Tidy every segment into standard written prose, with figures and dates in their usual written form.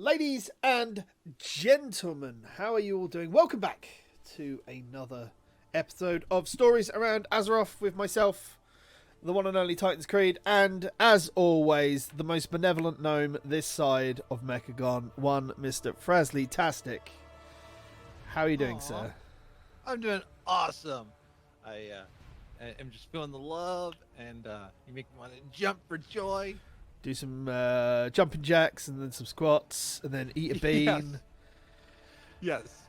Ladies and gentlemen, how are you all doing? Welcome back to another episode of Stories Around Azeroth with myself, the one and only Titans Creed, and as always, the most benevolent gnome this side of Mechagon, one Mr. Frazley Tastic. How are you doing, sir? I'm doing awesome. I am just feeling the love, and you make me want to jump for joy. Do some jumping jacks and then some squats and then eat a bean. Yes.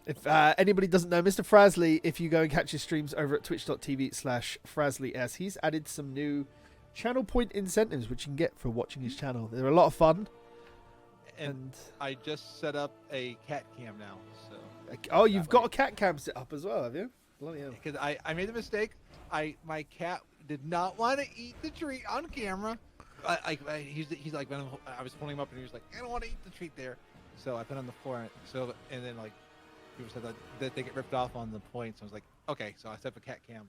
If anybody doesn't know, Mr. Frazley, if you go and catch his streams over at twitch.tv/FrazleyS, he's added some new channel point incentives which you can get for watching his channel. They're a lot of fun. And I just set up a cat cam now. So. Oh, you've got a cat cam set up as well, have you? Bloody hell. Because I made a mistake. My cat did not want to eat the treat on camera. He's like, when I was pulling him up, and he was like, I don't want to eat the treat there. So I put it on the floor, and then like people said that they get ripped off on the points. I was like, okay, so I set up a cat cam.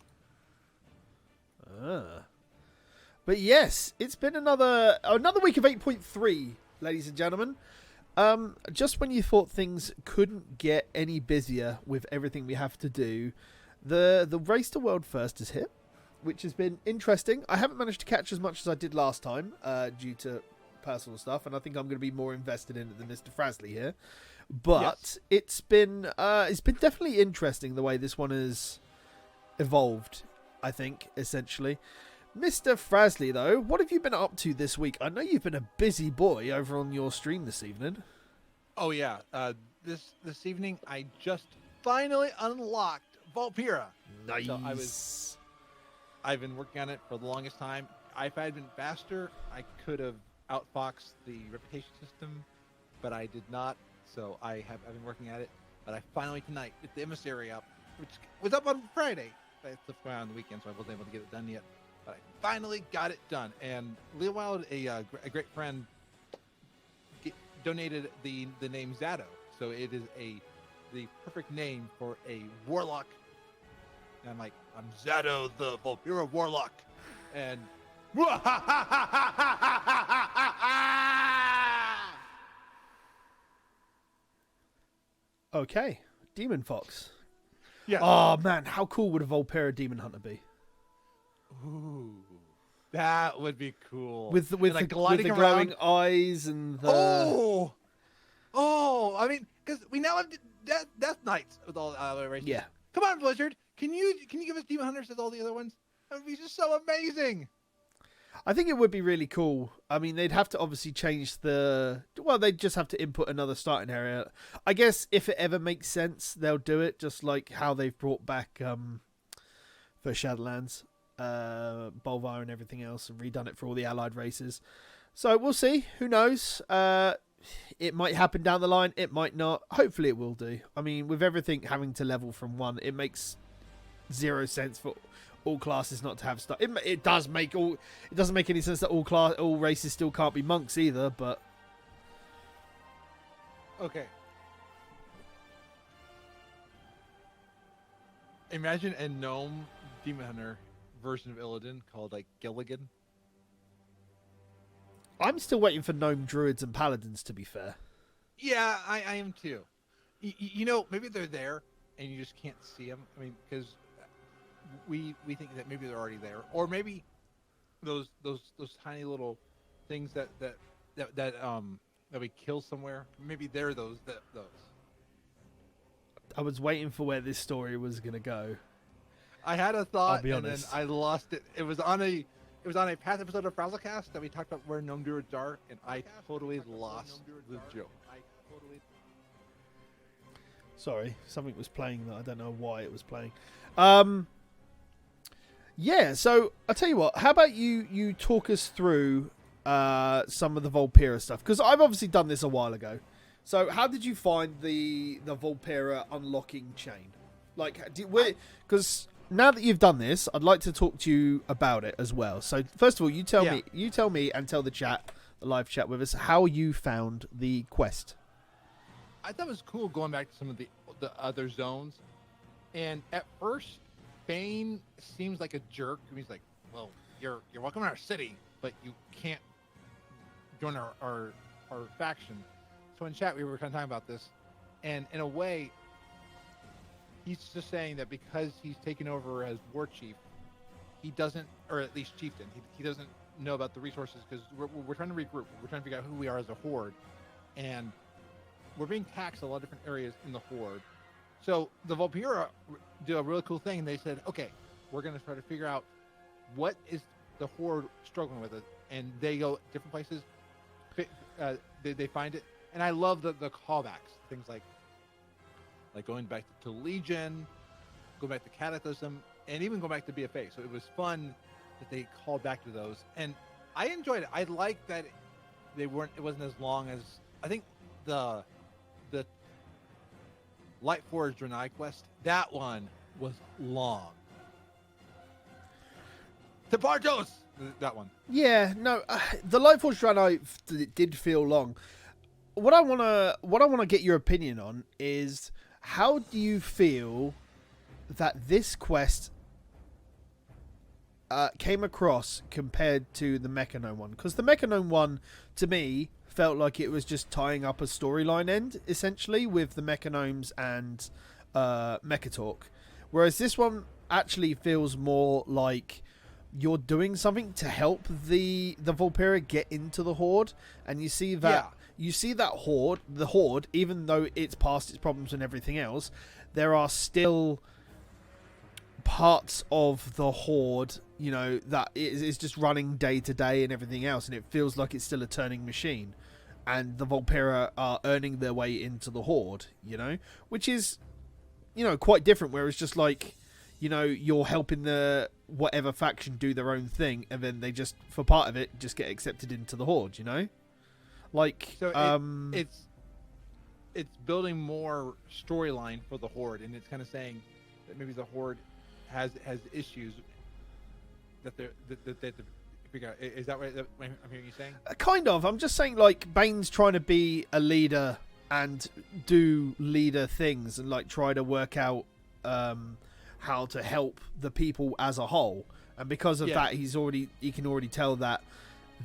But yes, it's been another week of 8.3, ladies and gentlemen. Just when you thought things couldn't get any busier with everything we have to do, the race to world first is hit, which has been interesting. I haven't managed to catch as much as I did last time due to personal stuff, and I think I'm going to be more invested in it than Mr. Frazley here. But yes. It's been definitely interesting the way this one has evolved, I think, essentially. Mr. Frazley, though, what have you been up to this week? I know you've been a busy boy over on your stream this evening. Oh, yeah. This evening, I just finally unlocked Valpyra. Nice. So I've been working on it for the longest time. If I had been faster, I could have outfoxed the reputation system, but I did not. So I've been working at it. But I finally tonight get the emissary up, which was up on Friday. I flipped around on the weekend, so I wasn't able to get it done yet. But I finally got it done. And Leowild, a great friend, donated the name Zato. So it is the perfect name for a warlock. And I'm like, I'm Zato the Valpyra Warlock. And okay, Demon Fox. Yeah. Oh man, how cool would a Valpyra Demon Hunter be? Ooh, that would be cool. With the glowing eyes and the... I mean, because we now have Death Knights with all the races. Yeah. Come on, Blizzard. Can you give us Demon Hunters as all the other ones? That would be just so amazing. I think it would be really cool. I mean, they'd have to obviously change they'd just have to input another starting area. I guess if it ever makes sense, they'll do it, just like how they've brought back for Shadowlands, Bolvar and everything else, and redone it for all the allied races. So we'll see. Who knows? It might happen down the line. It might not. Hopefully it will do. I mean, with everything having to level from 1, it makes zero sense for all classes not to have stuff. It doesn't make any sense that all races still can't be monks either, but okay. Imagine a gnome demon hunter version of Illidan called like Gilligan. I'm still waiting for gnome druids and paladins, to be fair. Yeah, I am too. You know, maybe they're there and you just can't see them. I mean, because we think that maybe they're already there, or maybe those tiny little things that we kill somewhere. Maybe they're those. I was waiting for where this story was gonna go. I had a thought, I'll be and honest. then I lost it. It was on a past episode of Frazlecast that we talked about where gnome druids are, and I totally lost the joke. Sorry, something was playing that I don't know why it was playing. Yeah, so I'll tell you what. How about you talk us through some of the Valpyra stuff? Because I've obviously done this a while ago. So how did you find the Valpyra unlocking chain? Like, because now that you've done this, I'd like to talk to you about it as well. So first of all, you tell me, and tell the live chat with us, how you found the quest. I thought it was cool going back to some of the other zones, and at first, Bane seems like a jerk. He's like, "Well, you're welcome in our city, but you can't join our faction." in chat we were kind of talking about this, and in a way, he's just saying that because he's taken over as war chief, he doesn't, or at least chieftain, he doesn't know about the resources because we're trying to regroup. We're trying to figure out who we are as a horde, and we're being taxed a lot of different areas in the horde. So the Volpira do a really cool thing. They said, okay, we're going to try to figure out what is the horde struggling with it, and they go different places. They find it, and I love the callbacks, things like going back to Legion, going back to Cataclysm, and even going back to BFA. So it was fun that they called back to those, and I enjoyed it. I like that it wasn't as long as, I think the Lightforged Draenei quest, that one was long. Tepartos! That one. Yeah, no, the Lightforged Draenei did feel long. What I wanna get your opinion on is, how do you feel that this quest came across compared to the Mechanome one? Because the Mechanome one, to me, felt like it was just tying up a storyline end, essentially, with the Mechanomes and Mechatalk. Whereas this one actually feels more like you're doing something to help the Volpira get into the Horde, and you see that the Horde, even though it's past its problems and everything else, there are still parts of the Horde, you know, that is just running day to day and everything else, and it feels like it's still a turning machine, and the Volpira are earning their way into the Horde, you know, which is, you know, quite different, where it's just like, you know, you're helping the whatever faction do their own thing, and then they just, for part of it, just get accepted into the Horde, you know? Like, so it's building more storyline for the Horde, and it's kind of saying that maybe the Horde has issues that they have to figure out. Is that what I'm hearing you saying? Kind of. I'm just saying, like, Bane's trying to be a leader and do leader things, and like try to work out how to help the people as a whole, and because of that, he can already tell that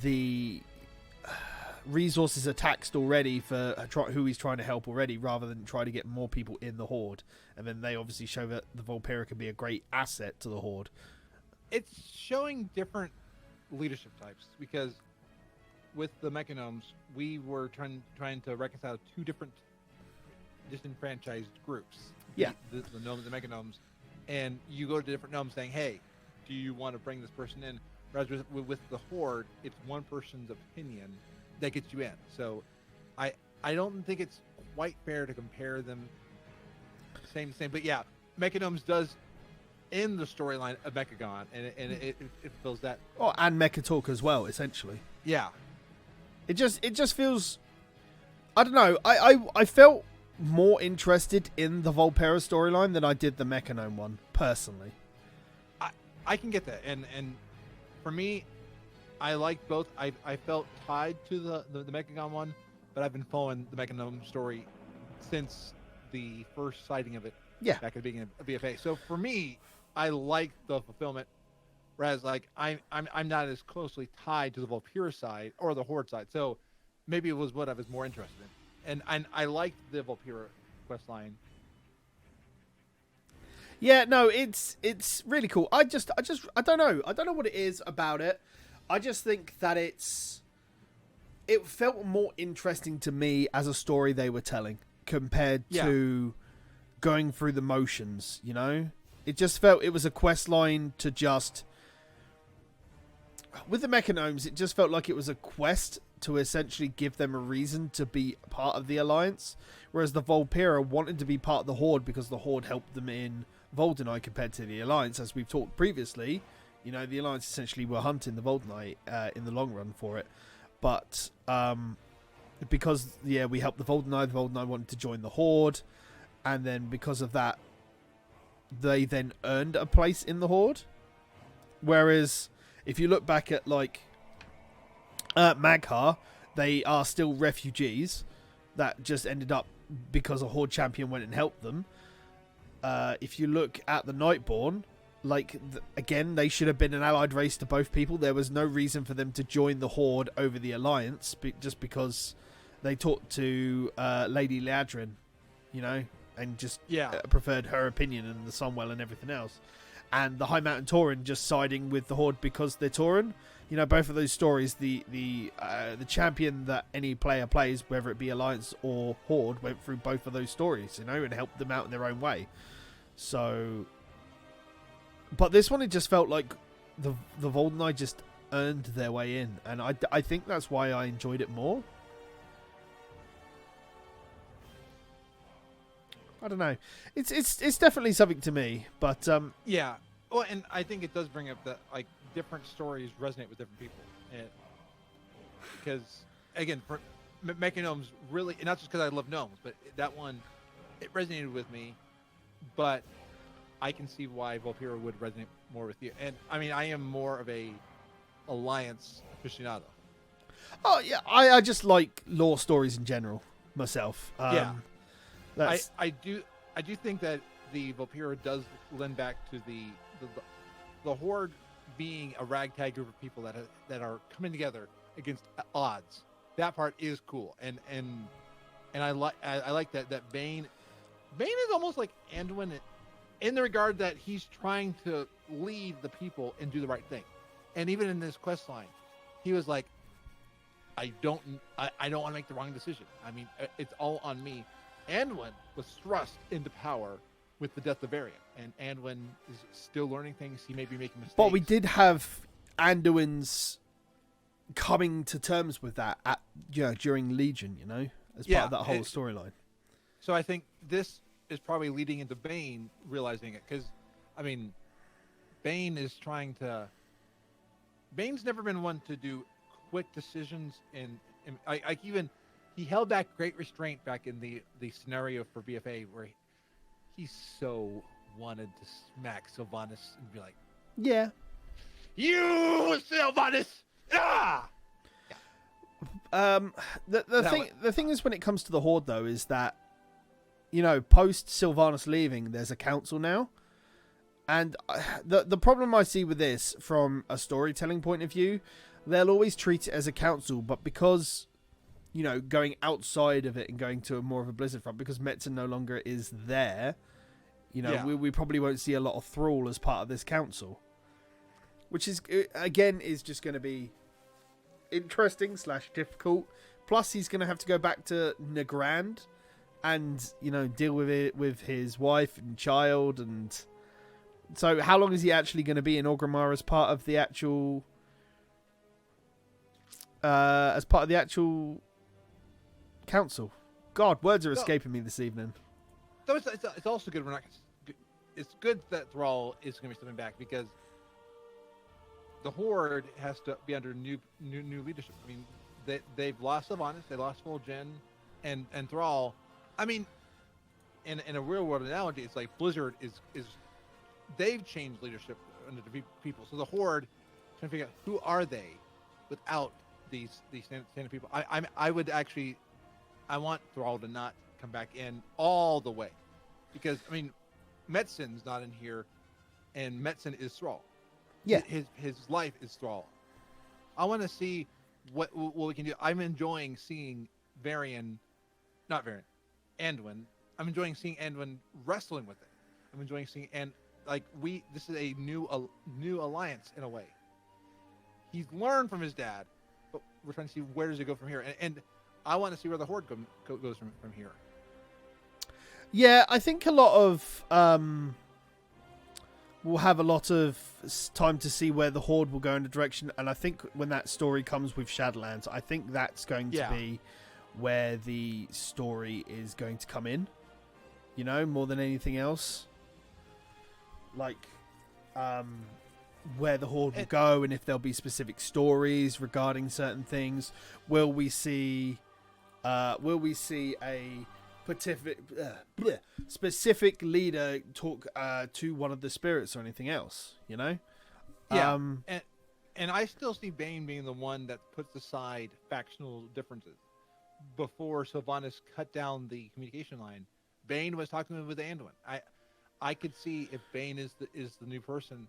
the resources are taxed already for who he's trying to help already, rather than try to get more people in the Horde. And then they obviously show that the Volpira can be a great asset to the Horde. It's showing different leadership types, because with the Mechanomes, we were trying to reconcile two different disenfranchised groups. Yeah, the gnomes and the Mechanomes, and you go to different gnomes saying, "Hey, do you want to bring this person in?" Whereas with the Horde, it's one person's opinion that gets you in. So I don't think it's quite fair to compare them same, but yeah, Mechanomes does in the storyline of Mechagon, and it feels that. Oh, and Mechatalk as well, essentially. Yeah, it just feels, I don't know, I felt more interested in the Volpera storyline than I did the Mechanome one, personally. I can get that, and for me, I like both. I felt tied to the Mechagon one, but I've been following the Mechanome story since the first sighting of it. Yeah, back at the beginning of BFA. So for me, I like the fulfillment, whereas like I'm not as closely tied to the Volpira side or the Horde side. So maybe it was what I was more interested in, and I liked the Volpira quest line. Yeah, no, it's really cool. I don't know. I don't know what it is about it. I just think that it felt more interesting to me as a story they were telling compared to going through the motions, you know? It just felt it was a quest line to just... With the Mechanomes, it just felt like it was a quest to essentially give them a reason to be part of the Alliance, whereas the Volpira wanted to be part of the Horde because the Horde helped them in Voldenai compared to the Alliance. As we've talked previously, you know, the Alliance essentially were hunting the Voldenai in the long run for it. But because, we helped the Voldenai wanted to join the Horde, and then because of that, they then earned a place in the Horde. Whereas if you look back at like Mag'har, they are still refugees that just ended up because a Horde champion went and helped them. If you look at the Nightborn, like again, they should have been an allied race to both people. There was no reason for them to join the Horde over the Alliance, just because they talked to Lady Liadrin, you know, and just Yeah. preferred her opinion and the Sunwell and everything else. And the High Mountain Tauren just siding with the Horde because they're Tauren. You know, both of those stories, the champion that any player plays, whether it be Alliance or Horde, went through both of those stories, you know, and helped them out in their own way. So, but this one, it just felt like the Voldenai just earned their way in, and I think that's why I enjoyed it more. I don't know. It's definitely something to me, but Yeah. Well, and I think it does bring up that like different stories resonate with different people, and because again, for Mecha Gnomes really, and not just because I love gnomes, but that one, it resonated with me, but I can see why Volpira would resonate more with you. And I mean, I am more of a Alliance aficionado. oh yeah, I just like lore stories in general myself. Yeah. That's, I do think that the Volpira does lend back to the Horde being a ragtag group of people that are coming together against odds. That part is cool, and I like that Bane is almost like Anduin in the regard that he's trying to lead the people and do the right thing. And even in this quest line, he was like, I don't want to make the wrong decision. I mean, it's all on me. Anduin was thrust into power with the death of Varian, and Anduin is still learning things. He may be making mistakes. but we did have Anduin's coming to terms with that during Legion, you know, as part of that whole storyline. So I think this is probably leading into Bane realizing it, because I mean, Bane's never been one to do quick decisions, and even he held back great restraint back in the scenario for BFA where he so wanted to smack Sylvanas and be like, Yeah. "You, Sylvanas!" Ah! The thing is, when it comes to the Horde, though, is that, you know, post Sylvanas leaving, there's a council now, and the problem I see with this from a storytelling point of view, they'll always treat it as a council, but because, you know, going outside of it and going to more of a Blizzard front, because Metzen no longer is there, you know, we probably won't see a lot of Thrall as part of this council, which is, again, is just going to be interesting / difficult. Plus, he's going to have to go back to Nagrand and, you know, deal with it with his wife and child, and so how long is he actually going to be in Orgrimmar as part of the actual council? God, words are escaping me this evening. So it's also good. It's good that Thrall is going to be stepping back, because the Horde has to be under new leadership. I mean, they've lost Sylvanas, they lost Vol'jin, and Thrall. I mean, in a real world analogy, it's like Blizzard is they've changed leadership under the people. So the Horde trying to figure out who are they without these standard people. I want Thrall to not come back in all the way, because I mean, Metzen's not in here, and Metzen is Thrall. Yeah, his life is Thrall. I want to see what we can do. I'm enjoying seeing Anduin. I'm enjoying seeing Anduin wrestling with it. I'm enjoying seeing this is a new alliance in a way. He's learned from his dad, but we're trying to see where does it go from here, and I want to see where the Horde goes from here. Yeah, I think a lot of we'll have a lot of time to see where the Horde will go in the direction, and I think when that story comes with Shadowlands, I think that's going to be where the story is going to come in, you know, more than anything else. Like, where the Horde will go, and if there'll be specific stories regarding certain things. Will we see a specific leader talk to one of the spirits or anything else, you know? Yeah, and I still see Bane being the one that puts aside factional differences. Before Sylvanas cut down the communication line, Bane was talking with Anduin. I could see if Bane is the new person.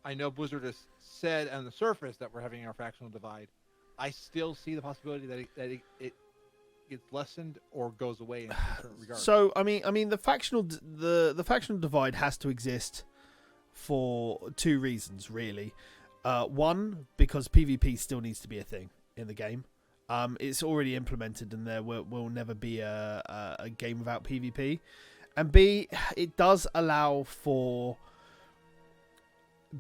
I know Blizzard has said on the surface that we're having our factional divide. I still see the possibility that gets lessened or goes away in certain regards. So I mean, the factional divide has to exist for two reasons, really. One, because PvP still needs to be a thing in the game. It's already implemented, and there will never be a game without PvP. And B, it does allow for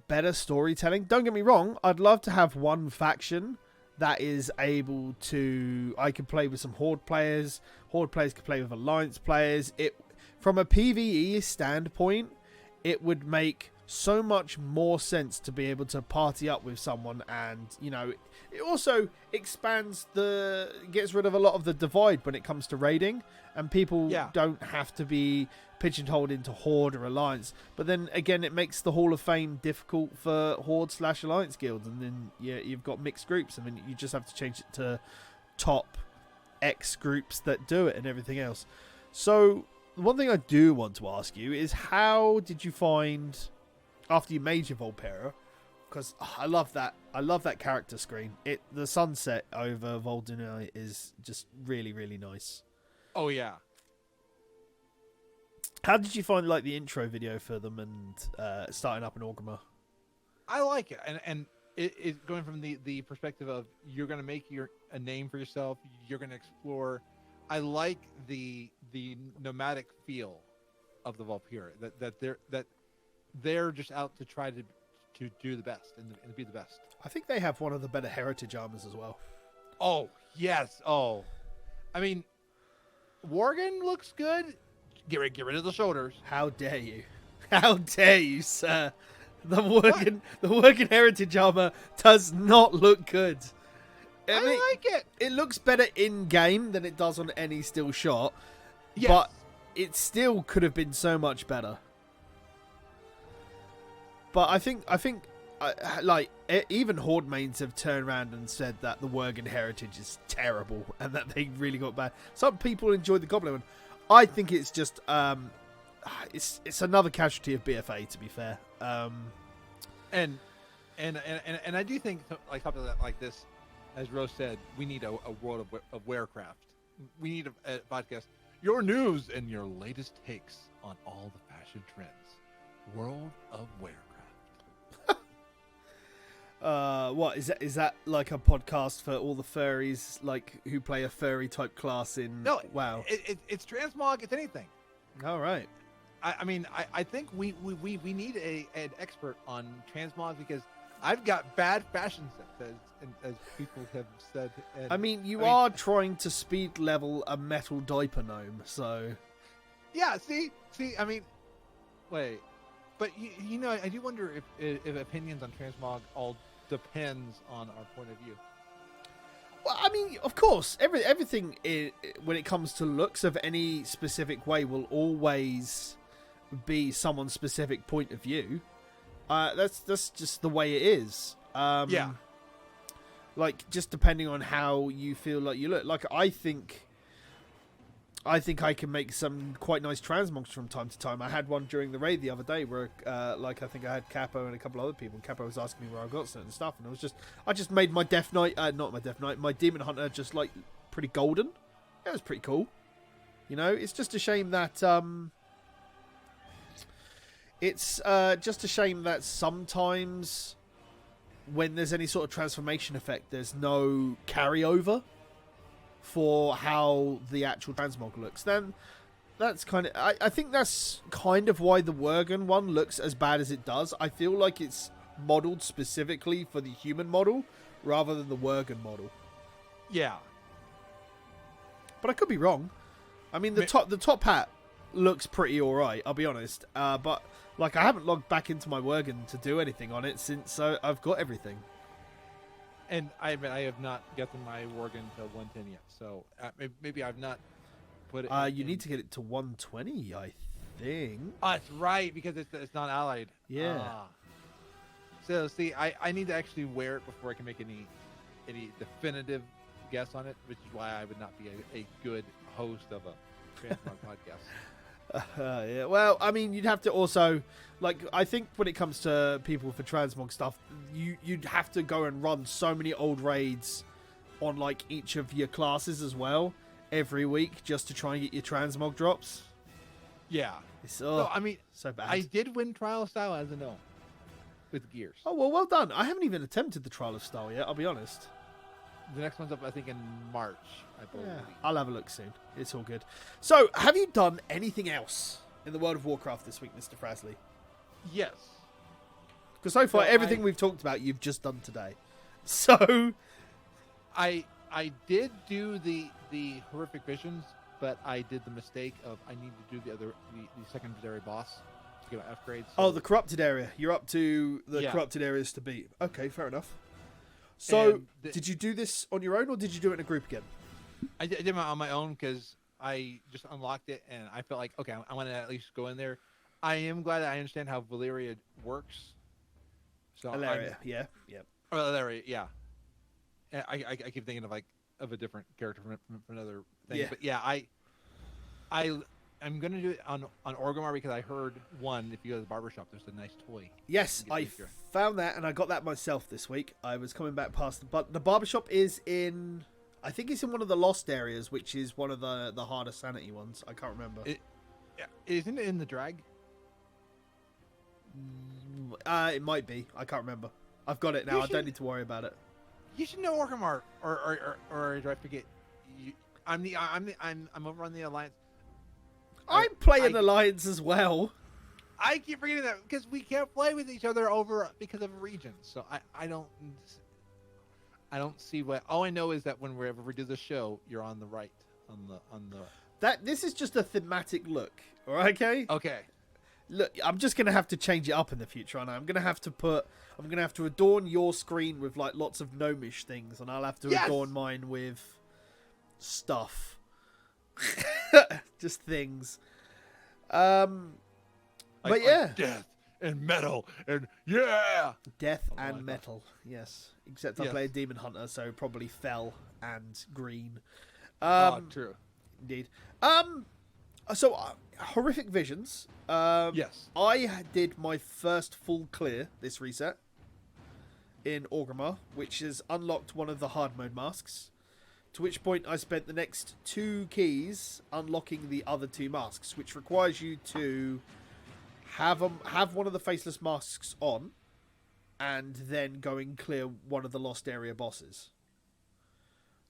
better storytelling. Don't get me wrong, I'd love to have one faction that is able to... I can play with some Horde players. Horde players can play with Alliance players. From a PvE standpoint, it would make so much more sense to be able to party up with someone, and it also gets rid of a lot of the divide when it comes to raiding, and people don't have to be pigeonholed into Horde or Alliance. But then again, it makes the Hall of Fame difficult for Horde/Alliance guilds, and then you've got mixed groups. I mean, you just have to change it to top X groups that do it and everything else. So one thing I do want to ask you is, how did you find, after you made your Volpera, because I love that character screen. The sunset over Voldunai is just really, really nice. Oh yeah. How did you find the intro video for them and starting up in Orgrimmar? I like it, and it going from the perspective of you're going to make a name for yourself. You're going to explore. I like the nomadic feel of the Volpera. That they're just out to try to do the best and be the best. I think they have one of the better heritage armors as well. Oh yes. Oh, I mean, Worgen looks good. Get rid of the shoulders. How dare you? How dare you, sir? The Worgen heritage armor does not look good. I like it. It looks better in game than it does on any still shot. Yes. But it still could have been so much better. But I think even Horde mains have turned around and said that the Worgen heritage is terrible and that they really got bad. Some people enjoyed the Goblin one. I think it's just it's another casualty of BFA, to be fair. And I do think something like this, as Rose said, we need a world of Warcraft. We need a podcast. Your news and your latest takes on all the fashion trends. World of Warcraft. What is that like a podcast for all the furries who play a furry type class in? No, WoW. It's transmog. It's anything. All right. I think we need an expert on transmog, because I've got bad fashion sense, as people have said. And, you are trying to speed level a metal diaper gnome, so. Yeah. See. Wait. But I do wonder if opinions on transmog all depends on our point of view. Well, of course, everything when it comes to looks of any specific way will always be someone's specific point of view. That's just the way it is. Yeah. Just depending on how you feel like you look. I think I can make some quite nice transmogs from time to time. I had one during the raid the other day where, I think I had Capo and a couple other people. And Capo was asking me where I got certain stuff, and I just made my Death Knight, my Demon Hunter, just pretty golden. It was pretty cool. It's just a shame that sometimes when there's any sort of transformation effect, there's no carryover for how the actual transmog looks. Then that's I think that's kind of why the Worgen one looks as bad as it does. I feel like it's modeled specifically for the human model rather than the Worgen model. Yeah. But I could be wrong. The top hat looks pretty alright, I'll be honest. But I haven't logged back into my Worgen to do anything on it since I've got everything. And I have not gotten my Worgen to 110 yet, so maybe I've not put it. You need to get it to 120, I think. Oh, that's right, because it's not allied. Yeah. So see, I need to actually wear it before I can make any definitive guess on it, which is why I would not be a good host of a transmog podcast. Yeah. Well, you'd have to also, I think when it comes to people for transmog stuff, you'd have to go and run so many old raids on each of your classes as well. every week just to try and get your transmog drops. Yeah. It's So, I mean, so bad. I did win Trial Style as a gnome with gears. Oh, well done. I haven't even attempted the Trial of Style yet, I'll be honest. The next one's up, I think, in March, I believe. Yeah, I'll have a look soon. It's all good. So, have you done anything else in the world of Warcraft this week, Mr. Frazley? Yes. Because so far, So everything we've talked about, you've just done today. So... I did do the horrific visions, but I did the mistake of I need to do the secondary boss to get my upgrades. Oh, the corrupted area. You're up to the corrupted areas to beat. Okay, fair enough. So, did you do this on your own, or did you do it in a group again? I did it on my own because I just unlocked it, and I felt like, okay, I want to at least go in there. I am glad that I understand how Valeria works. So Valeria, yeah. Oh, Valeria, yeah. I keep thinking of a different character from another thing. Yeah. But yeah, I'm gonna do it on Orgrimmar because I heard if you go to the barbershop, there's a nice toy. Yes, I found that, and I got that myself this week. I was coming back past the barbershop is in, I think it's in one of the lost areas, which is one of the harder sanity ones. I can't remember. Isn't it in the drag? It might be. I can't remember. I've got it now. I don't need to worry about it. You should know Orgrimmar, or do I forget? I'm over on the Alliance. I'm playing Alliance as well. I keep forgetting that because we can't play with each other because of regions. So I don't see what. All I know is that whenever we do the show, you're on the right on the. This is just a thematic look. All right, okay. Okay. Look, I'm just gonna have to change it up in the future, and I'm gonna have to adorn your screen with like lots of gnomish things, and I'll have to adorn mine with stuff, just things. But yeah, death and metal and death and metal. Yes, except I play a demon hunter, so probably fell and green. True. Indeed. So horrific visions. Yes. I did my first full clear this reset in Orgrimmar, which has unlocked one of the hard mode masks. To which point I spent the next 2 keys unlocking the other 2 masks, which requires you to have one of the faceless masks on, and then go and clear one of the lost area bosses.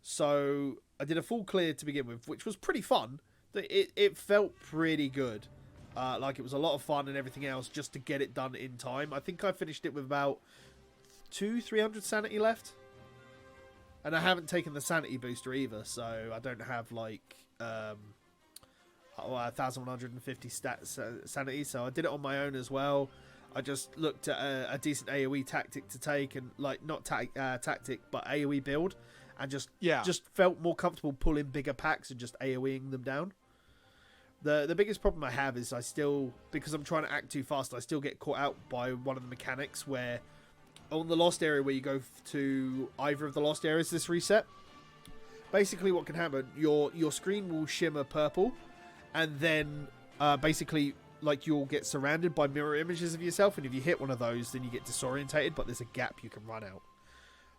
So I did a full clear to begin with, which was pretty fun. It felt pretty good. Like it was a lot of fun and everything else just to get it done in time. I think I finished it with about 300 sanity left. And I haven't taken the sanity booster either, so I don't have like 1,150 sanity. So I did it on my own as well. I just looked at a decent AoE tactic to take, and like not tactic, but AoE build, and just felt more comfortable pulling bigger packs and just AoEing them down. The biggest problem I have is because I'm trying to act too fast, I still get caught out by one of the mechanics where on the lost area where you go to either of the lost areas this reset, basically what can happen, your screen will shimmer purple, and then basically like you'll get surrounded by mirror images of yourself, and if you hit one of those then you get disorientated, but there's a gap you can run out.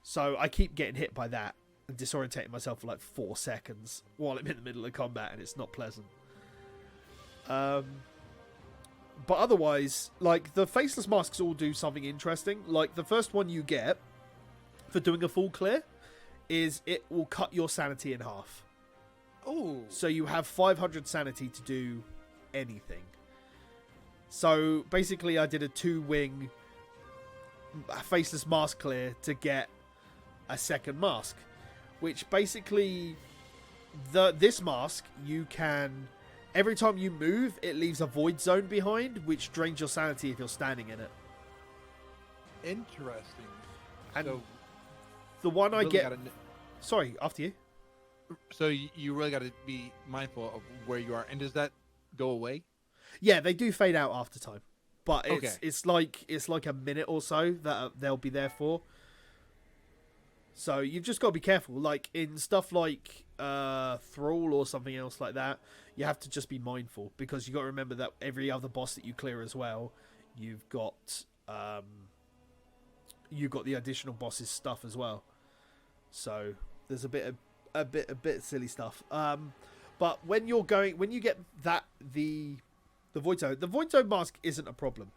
So I keep getting hit by that and disorientating myself for like 4 seconds while I'm in the middle of combat, and it's not pleasant. But otherwise, like, the faceless masks all do something interesting. Like, the first one you get for doing a full clear is it will cut your sanity in half. Oh. So you have 500 sanity to do anything. So basically I did a 2-wing faceless mask clear to get a second mask, which basically this mask you can... Every time you move, it leaves a void zone behind, which drains your sanity if you're standing in it. Interesting. And so the one I really get... Sorry, after you. So you really got to be mindful of where you are. And does that go away? Yeah, they do fade out after time. But it's like a minute or so that they'll be there for. So you've just got to be careful. Like in stuff like Thrall or something else like that, you have to just be mindful, because you got to remember that every other boss that you clear as well, you've got the additional bosses stuff as well. So there's a bit a bit silly stuff. But when you get the Void Zone mask isn't a problem.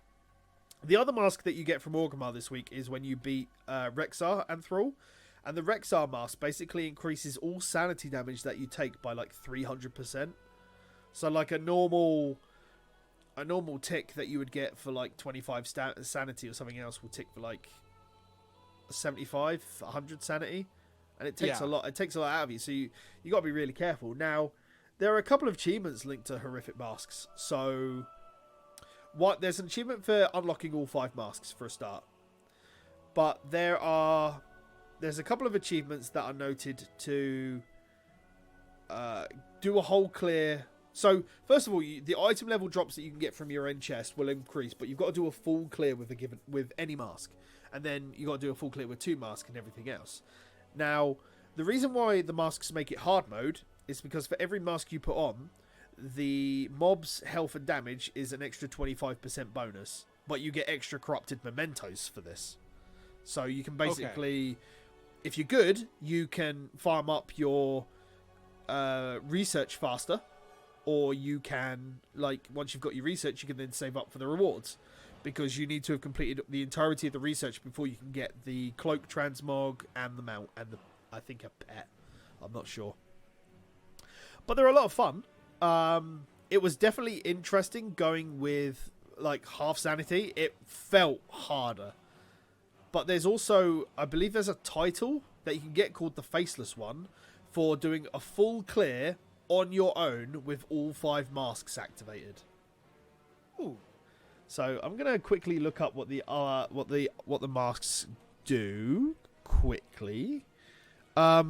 The other mask that you get from Orgrimmar this week is when you beat Rexxar and Thrall. And the Rexxar mask basically increases all sanity damage that you take by like 300%. So like a normal tick that you would get for like 25 sanity or something else will tick for like 75, 100 sanity. And it takes a lot. It takes a lot out of you. So you got to be really careful. Now, there are a couple of achievements linked to horrific masks. So there's an achievement for unlocking all 5 masks for a start. But there's a couple of achievements that are noted to do a whole clear. So first of all, the item level drops that you can get from your end chest will increase, but you've got to do a full clear with any mask, and then you got to do a full clear with 2 masks and everything else. Now, the reason why the masks make it hard mode is because for every mask you put on, the mob's health and damage is an extra 25% bonus, but you get extra corrupted mementos for this. So you can basically, if you're good, you can farm up your research faster, or you can, like, once you've got your research, you can then save up for the rewards, because you need to have completed the entirety of the research before you can get the cloak transmog and the mount and I think a pet. I'm not sure. But they're a lot of fun. It was definitely interesting going with like half sanity. It felt harder. But there's also, I believe there's a title that you can get called the Faceless One for doing a full clear on your own with all 5 masks activated. Ooh. So I'm gonna quickly look up what the masks do quickly. But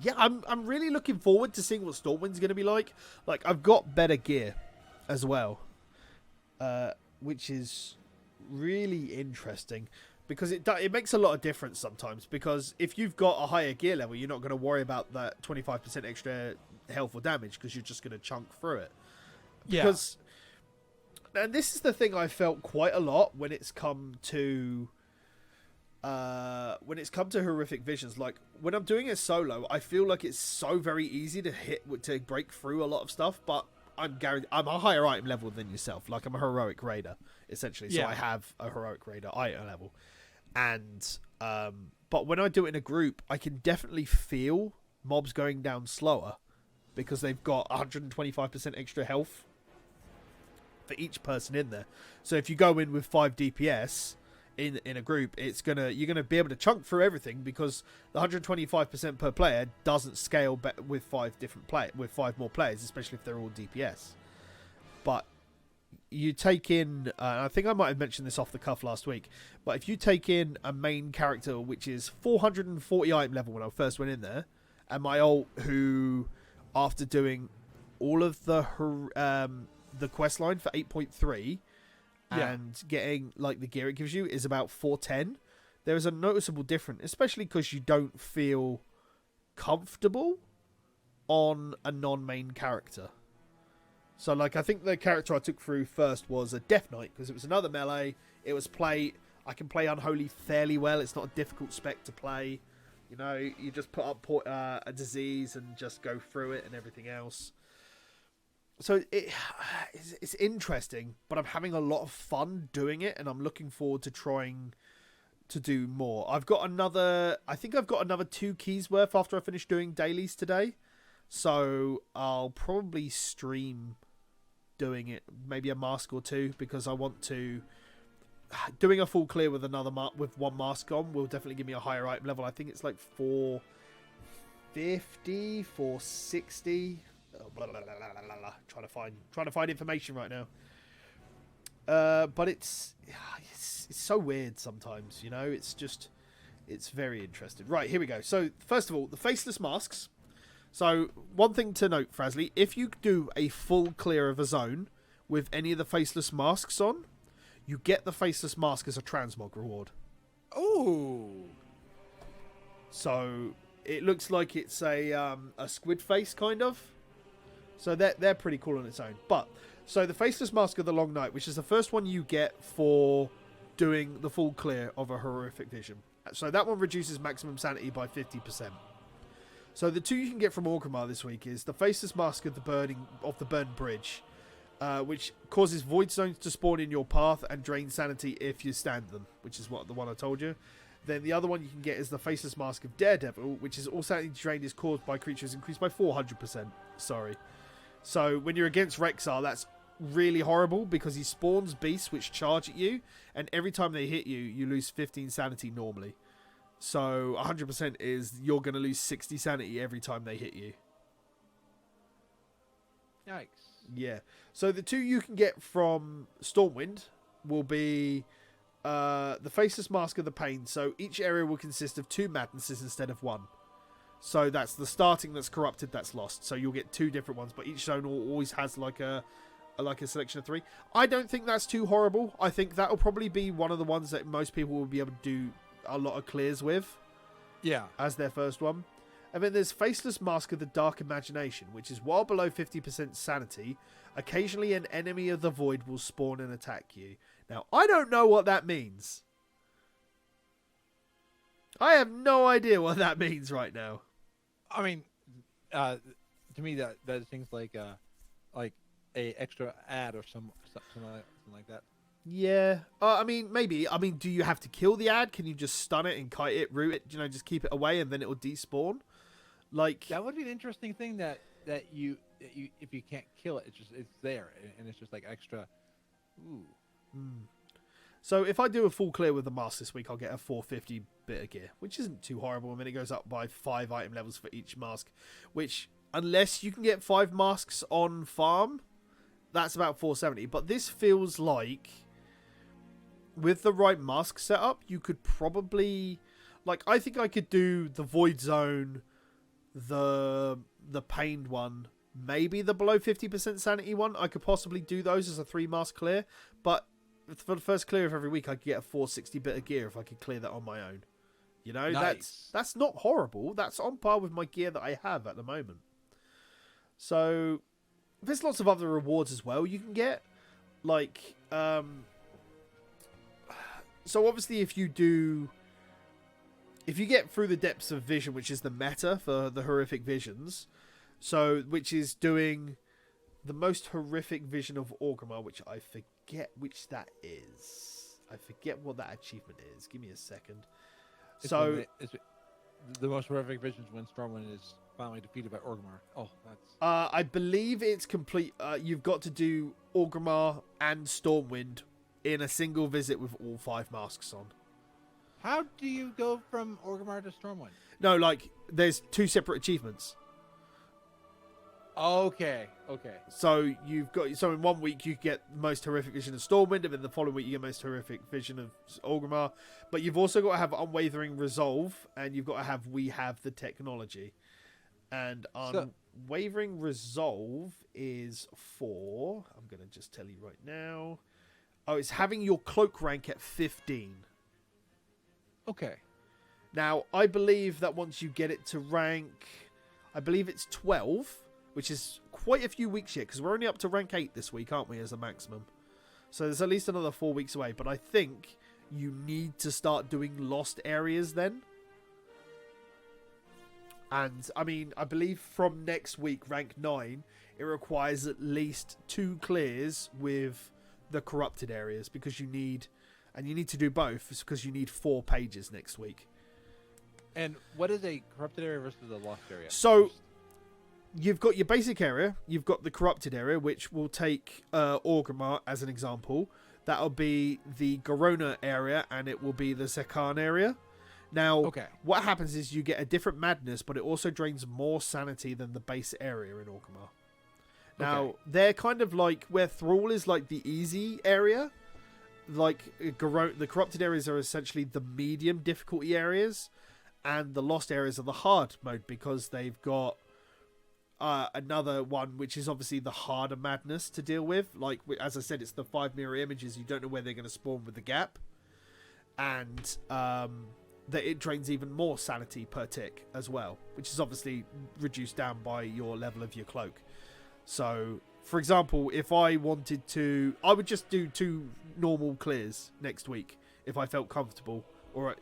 yeah, I'm really looking forward to seeing what Stormwind's gonna be like. Like, I've got better gear as well, which is really interesting, because it makes a lot of difference sometimes. Because if you've got a higher gear level, you're not going to worry about that 25% extra health or damage, because you're just going to chunk through it. Because, and this is the thing I felt quite a lot when it's come to horrific visions. Like, when I'm doing it solo, I feel like it's so very easy to break through a lot of stuff, but I'm a higher item level than yourself. Like, I'm a heroic raider, essentially. So I have a heroic raider item level. And but when I do it in a group, I can definitely feel mobs going down slower, because they've got 125% extra health for each person in there. So if you go in with 5 DPS in a group, you're gonna be able to chunk through everything, because the 125% per player doesn't scale with 5 more players, especially if they're all DPS. But you take in, I think I might have mentioned this off the cuff last week, but if you take in a main character which is 440 item level when I first went in there, and my ult, who after doing all of the quest line for 8.3 and getting like the gear it gives you is about 410, there is a noticeable difference, especially because you don't feel comfortable on a non-main character. So, like, I think the character I took through first was a Death Knight, because it was another melee. It was I can play Unholy fairly well. It's not a difficult spec to play. You know, you just put up a disease and just go through it and everything else. So it's interesting, but I'm having a lot of fun doing it, and I'm looking forward to trying to do more. I think I've got another 2 keys worth after I finish doing dailies today. So I'll probably stream doing it, maybe a mask or 2, because I want to. Doing a full clear with with 1 mask on will definitely give me a higher item level. I think it's like 450, 460. Blah, blah, blah, blah, blah, blah. Trying to find information right now. But it's so weird sometimes, you know. It's very interesting. Right, here we go. So first of all, the faceless masks. So one thing to note, Frazley, if you do a full clear of a zone with any of the faceless masks on, you get the faceless mask as a transmog reward. Oh. So it looks like it's a squid face kind of. So they're pretty cool on its own. But so the faceless mask of the Long Night, which is the first one you get for doing the full clear of a horrific vision. So that one reduces maximum sanity by 50%. So the two you can get from Orgrimmar this week is the Faceless Mask of the Burned Bridge, which causes void zones to spawn in your path and drain sanity if you stand them, which is the one I told you. Then the other one you can get is the Faceless Mask of Daredevil, which is all sanity drain is caused by creatures increased by 400%. Sorry. So when you're against Rexar, that's really horrible because he spawns beasts which charge at you, and every time they hit you, you lose 15 sanity normally. So 100% is you're going to lose 60 sanity every time they hit you. Yikes. Yeah. So the two you can get from Stormwind will be the Faceless Mask of the Pain. So each area will consist of 2 madnesses instead of 1. So that's the starting that's corrupted, that's lost. So you'll get 2 different ones, but each zone always has like a selection of 3. I don't think that's too horrible. I think that'll probably be one of the ones that most people will be able to do a lot of clears with. Yeah. As their first one. And then there's Faceless Mask of the Dark Imagination, which is while below 50% sanity, occasionally an enemy of the void will spawn and attack you. Now, I don't know what that means. I have no idea what that means right now. I mean, to me, that is things like a extra ad or something like that. Yeah. I mean, maybe. I mean, do you have to kill the ad? Can you just stun it and kite it, root it, just keep it away and then it will despawn? Like, that would be an interesting thing that you if you can't kill it, it's there and it's just like extra. Ooh. So if I do a full clear with the mask this week, I'll get a 450 bit of gear, which isn't too horrible. I mean, it goes up by 5 item levels for each mask, which, unless you can get 5 masks on farm, that's about 470. But this feels like, with the right mask setup, you could probably, like, I think I could do the Void Zone, the Pained one, maybe the below 50% sanity one. I could possibly do those as a 3 mask clear, but for the first clear of every week, I could get a 460 bit of gear if I could clear that on my own. You know, nice. that's not horrible. That's on par with my gear that I have at the moment. So there's lots of other rewards as well you can get. Like, so obviously if you get through the Depths of Vision, which is the meta for the horrific visions, so which is doing the most horrific vision of Orgrimmar, which I forget which that is. I forget what that achievement is. Give me a second. It's so the most horrific visions when Stormwind is finally defeated by Orgrimmar. Oh, that's. I believe it's complete. You've got to do Orgrimmar and Stormwind in a single visit with all 5 masks on. How do you go from Orgrimmar to Stormwind? No, like, there's 2 separate achievements. Okay. So so in 1 week you get the most horrific vision of Stormwind, and then the following week you get most horrific vision of Orgrimmar. But you've also got to have Unwavering Resolve, and you've got to have We Have the Technology. And Unwavering Resolve is for, I'm going to just tell you right now. Oh, it's having your cloak rank at 15. Okay. Now, I believe that once you get it to rank, I believe it's 12, which is quite a few weeks yet, because we're only up to rank 8 this week, aren't we, as a maximum? So there's at least another 4 weeks away, but I think you need to start doing lost areas then. And, I mean, I believe from next week, rank 9, it requires at least 2 clears with the corrupted areas, because you need to do both, because you need 4 pages next week. And what is a corrupted area versus a lost area? So you've got your basic area, you've got the corrupted area, which will take Orgrimmar as an example. That'll be the Garona area, and it will be the Zekan area. Now, What happens is you get a different madness, but it also drains more sanity than the base area in Orgrimmar. Now, they're kind of like where Thrall is like the easy area. Like, the corrupted areas are essentially the medium difficulty areas, and the lost areas are the hard mode, because they've got another one, which is obviously the harder madness to deal with. Like, as I said, it's the 5 mirror images. You don't know where they're going to spawn with the gap. And that it drains even more sanity per tick as well, which is obviously reduced down by your level of your cloak. So, for example, if I wanted to, I would just do 2 normal clears next week if I felt comfortable, or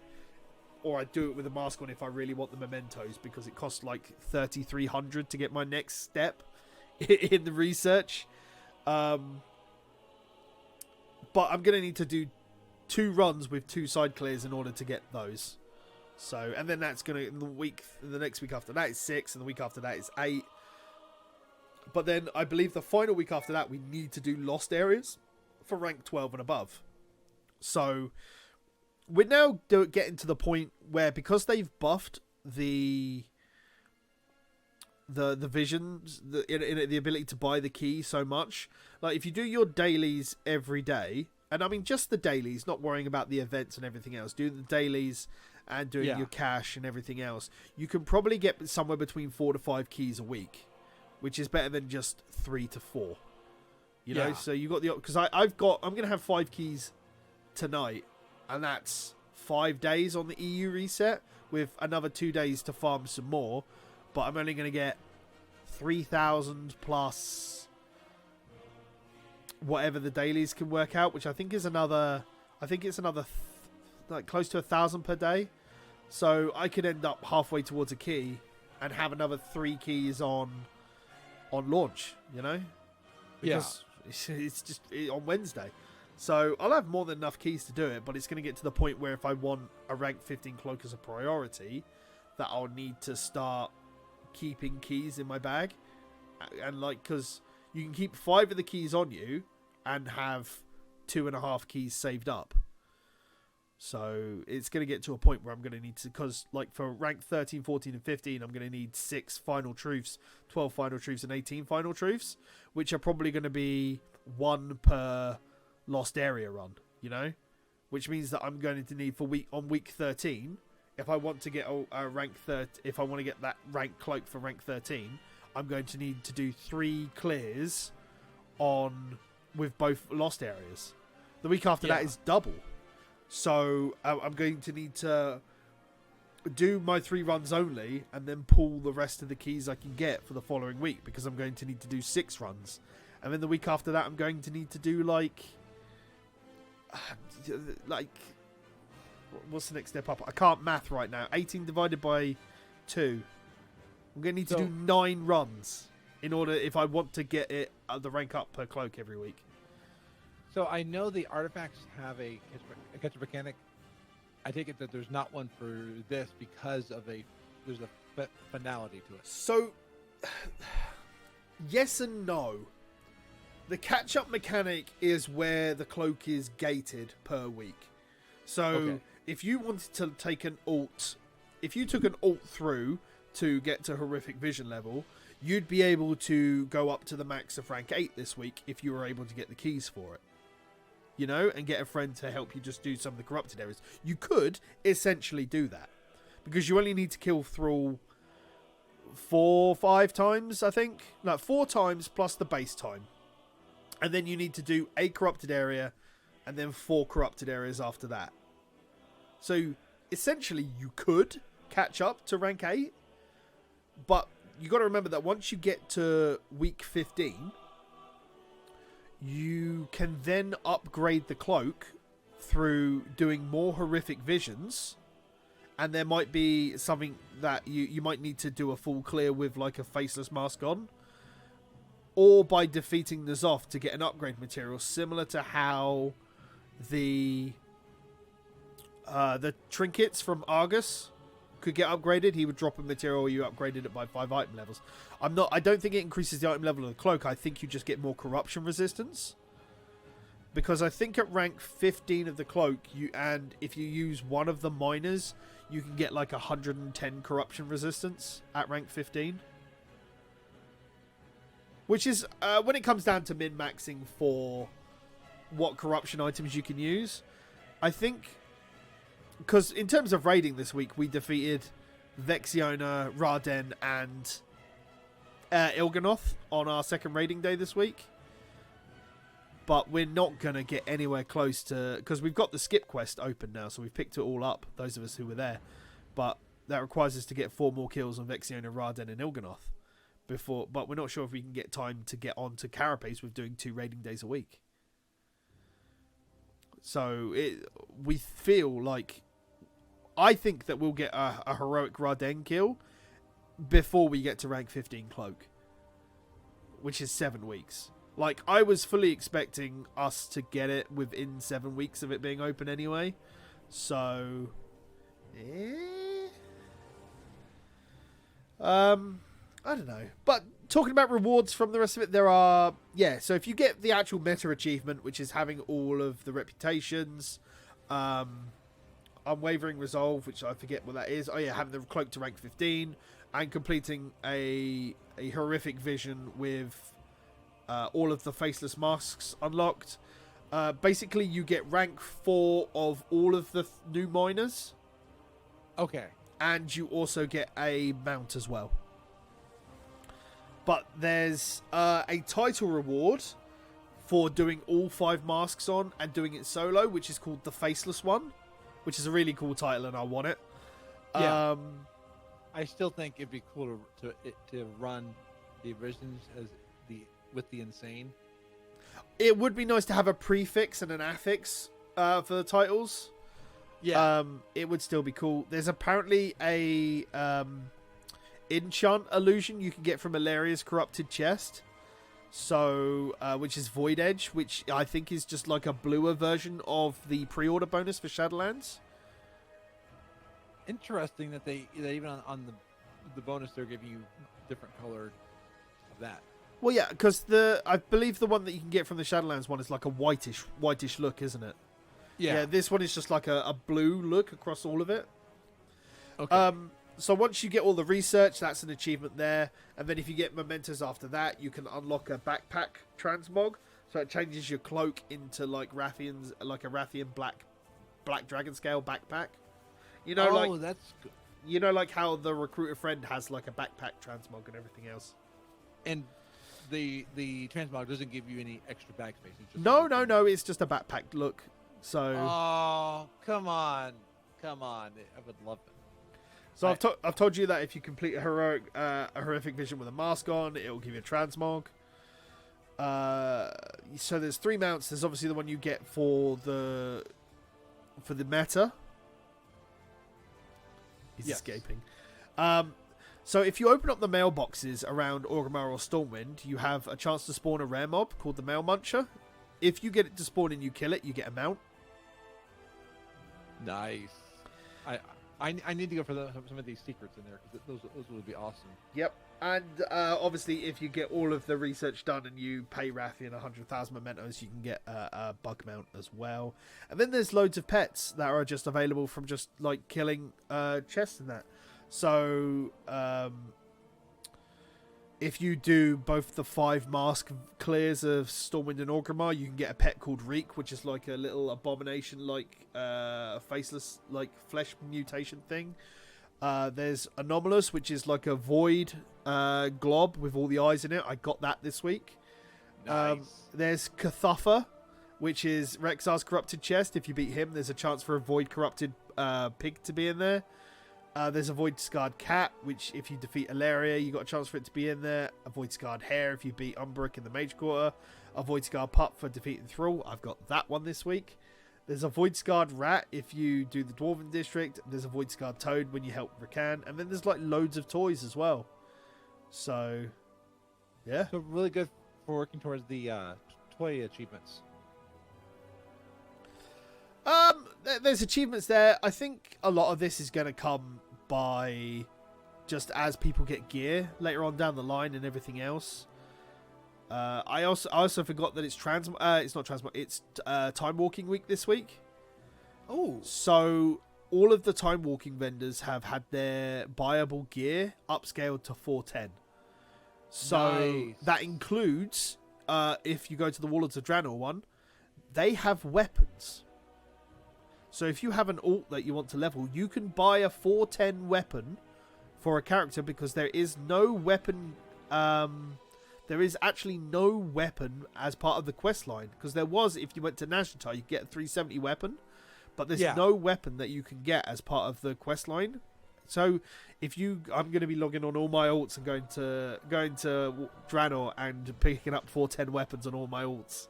I'd do it with a mask on if I really want the mementos, because it costs like 3,300 to get my next step in the research. But I'm going to need to do 2 runs with 2 side clears in order to get those. So, and then that's going to, the next week after that is 6, and the week after that is 8. But then I believe the final week after that, we need to do lost areas for rank 12 and above. So we're now getting to the point where, because they've buffed the visions, the ability to buy the key so much, like if you do your dailies every day, and I mean just the dailies, not worrying about the events and everything else, do the dailies and doing your cash and everything else, you can probably get somewhere between 4 to 5 keys a week, which is better than just 3 to 4. You know, so you got because I'm gonna have 5 keys tonight, and that's 5 days on the EU reset with another 2 days to farm some more. But I'm only gonna get 3,000 plus whatever the dailies can work out, which I think is another. I think it's another like close to 1,000 per day. So I could end up halfway towards a key and have another 3 keys on launch. You know, because it's just on Wednesday. So I'll have more than enough keys to do it, but it's going to get to the point where if I want a rank 15 cloak as a priority, that I'll need to start keeping keys in my bag. And like, because you can keep 5 of the keys on you and have 2.5 keys saved up. So it's going to get to a point where I'm going to need to, because like for rank 13, 14 and 15, I'm going to need 6 final truths, 12 final truths and 18 final truths, which are probably going to be 1 per lost area run, you know, which means that I'm going to need for week 13, if I want to get a rank 30, if I want to get that rank cloak for rank 13, I'm going to need to do 3 clears with both lost areas. The week after that is double. So I'm going to need to do my 3 runs only and then pull the rest of the keys I can get for the following week, because I'm going to need to do 6 runs. And then the week after that, I'm going to need to do like what's the next step up? I can't math right now. 18 divided by 2. I'm going to need to do 9 runs in order, if I want to get it the rank up per cloak every week. So I know the artifacts have a catch mechanic. I take it that there's not one for this because there's a finality to it. So, yes and no. The catch-up mechanic is where the cloak is gated per week. So, if you wanted to take an alt, if you took an alt through to get to horrific vision level, you'd be able to go up to the max of rank 8 this week if you were able to get the keys for it. You know, and get a friend to help you just do some of the corrupted areas. You could essentially do that, because you only need to kill Thrall 4 or 5 times, I think. Like 4 times plus the base time. And then you need to do a corrupted area and then 4 corrupted areas after that. So essentially you could catch up to rank 8, but you got to remember that once you get to week 15, you can then upgrade the cloak through doing more horrific visions, and there might be something that you might need to do a full clear with, like a faceless mask on, or by defeating Ny'alotha to get an upgrade material, similar to how the trinkets from Argus could get upgraded. He would drop a material, you upgraded it by 5 item levels. I don't think it increases the item level of the cloak. I think you just get more corruption resistance, because I think at rank 15 of the cloak, if you use one of the minors, you can get like 110 corruption resistance at rank 15, which is when it comes down to min-maxing for what corruption items you can use. I think, because in terms of raiding this week, we defeated Vexiona, Raden, and Il'gynoth on our second raiding day this week. But we're not going to get anywhere close to... because we've got the skip quest open now, so we've picked it all up, those of us who were there. But that requires us to get 4 more kills on Vexiona, Raden, and Il'gynoth before. But we're not sure if we can get time to get on to Carapace with doing 2 raiding days a week. So we feel like, I think that we'll get a heroic Raden kill before we get to rank 15 cloak, which is 7 weeks. Like, I was fully expecting us to get it within 7 weeks of it being open anyway. So, I don't know. But talking about rewards from the rest of it, there are, so if you get the actual meta achievement, which is having all of the reputations, Unwavering Resolve, which I forget what that is. Oh yeah, having the cloak to rank 15 and completing a horrific vision with all of the faceless masks unlocked. Basically, you get rank 4 of all of the new miners. Okay. And you also get a mount as well. But there's a title reward for doing all 5 masks on and doing it solo, which is called the Faceless One, which is a really cool title, and I want it. Yeah. I still think it'd be cool to run the visions with the insane. It would be nice to have a prefix and an affix for the titles. Yeah. It would still be cool. There's apparently a enchant illusion you can get from Ilaria's corrupted chest. So, which is Void Edge, which I think is just like a bluer version of the pre-order bonus for Shadowlands. Interesting that that even on the bonus they're giving you different color of that. Well, yeah, because I believe the one that you can get from the Shadowlands one is like a whitish look, isn't it? Yeah, this one is just like a blue look across all of it. Okay. So once you get all the research, that's an achievement there. And then if you get mementos after that, you can unlock a backpack transmog. So it changes your cloak into like a Rathian black dragon scale backpack. You know, that's good. You know, like how the recruiter friend has like a backpack transmog and everything else. And the transmog doesn't give you any extra bag space. It's just No. It's just a backpack look. So. Oh, come on! I would love it. So I've told you that if you complete a horrific vision with a mask on, it will give you a transmog. So there's 3 mounts. There's obviously the one you get for the meta. He's escaping. So if you open up the mailboxes around Orgrimmar or Stormwind, you have a chance to spawn a rare mob called the Mail Muncher. If you get it to spawn and you kill it, you get a mount. Nice. I need to go for some of these secrets in there because those would be awesome. Yep. And obviously, if you get all of the research done and you pay Rathian 100,000 mementos, you can get a bug mount as well. And then there's loads of pets that are just available from just like killing chests and that. So if you do both the 5 mask clears of Stormwind and Orgrimmar, you can get a pet called Reek, which is like a little abomination, like faceless, like flesh mutation thing. There's Anomalous, which is like a void glob with all the eyes in it. I got that this week. Nice. There's Cathuffa, which is Rexar's corrupted chest. If you beat him, there's a chance for a void corrupted pig to be in there. There's a Void Scarred Cat, which if you defeat Ilaria, you got a chance for it to be in there. A Void Scarred Hare if you beat Umbric in the Mage Quarter. A Void Scarred Pup for defeating Thrall. I've got that one this week. There's a Void Scarred Rat if you do the Dwarven District. There's a Void Scarred Toad when you help Rakan. And then there's like loads of toys as well. So, yeah. So really good for working towards the toy achievements. There's achievements there. I think a lot of this is going to come by just as people get gear later on down the line and everything else. I also forgot that it's it's time walking week this week. Oh, so all of the time walking vendors have had their buyable gear upscaled to 410. So nice. That includes if you go to the Warlords of Draenor one, they have weapons. So if you have an alt that you want to level, you can buy a 410 weapon for a character because there is no weapon. There is actually no weapon as part of the quest line, because there was if you went to Nazjatar, you get a 370 weapon, but there's no weapon that you can get as part of the quest line. So I'm going to be logging on all my alts and going to Draenor and picking up 410 weapons on all my alts,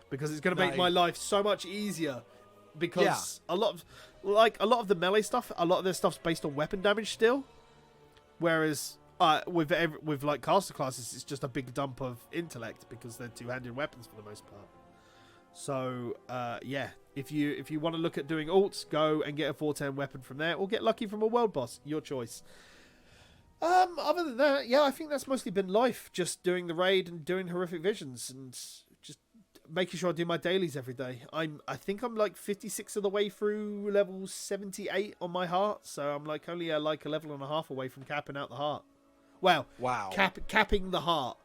because it's going to make my life so much easier because a lot of the melee stuff, a lot of their stuff's based on weapon damage still, whereas with like caster classes, it's just a big dump of intellect because they're two-handed weapons for the most part. So yeah, if you want to look at doing alts, go and get a 410 weapon from there, or get lucky from a world boss, your choice. Other than that, yeah, I think that's mostly been life, just doing the raid and doing horrific visions and just making sure I do my dailies every day. I think I'm like 56 of the way through level 78 on my heart, so I'm like only like a level and a half away from capping out the heart. Well, wow, capping the heart,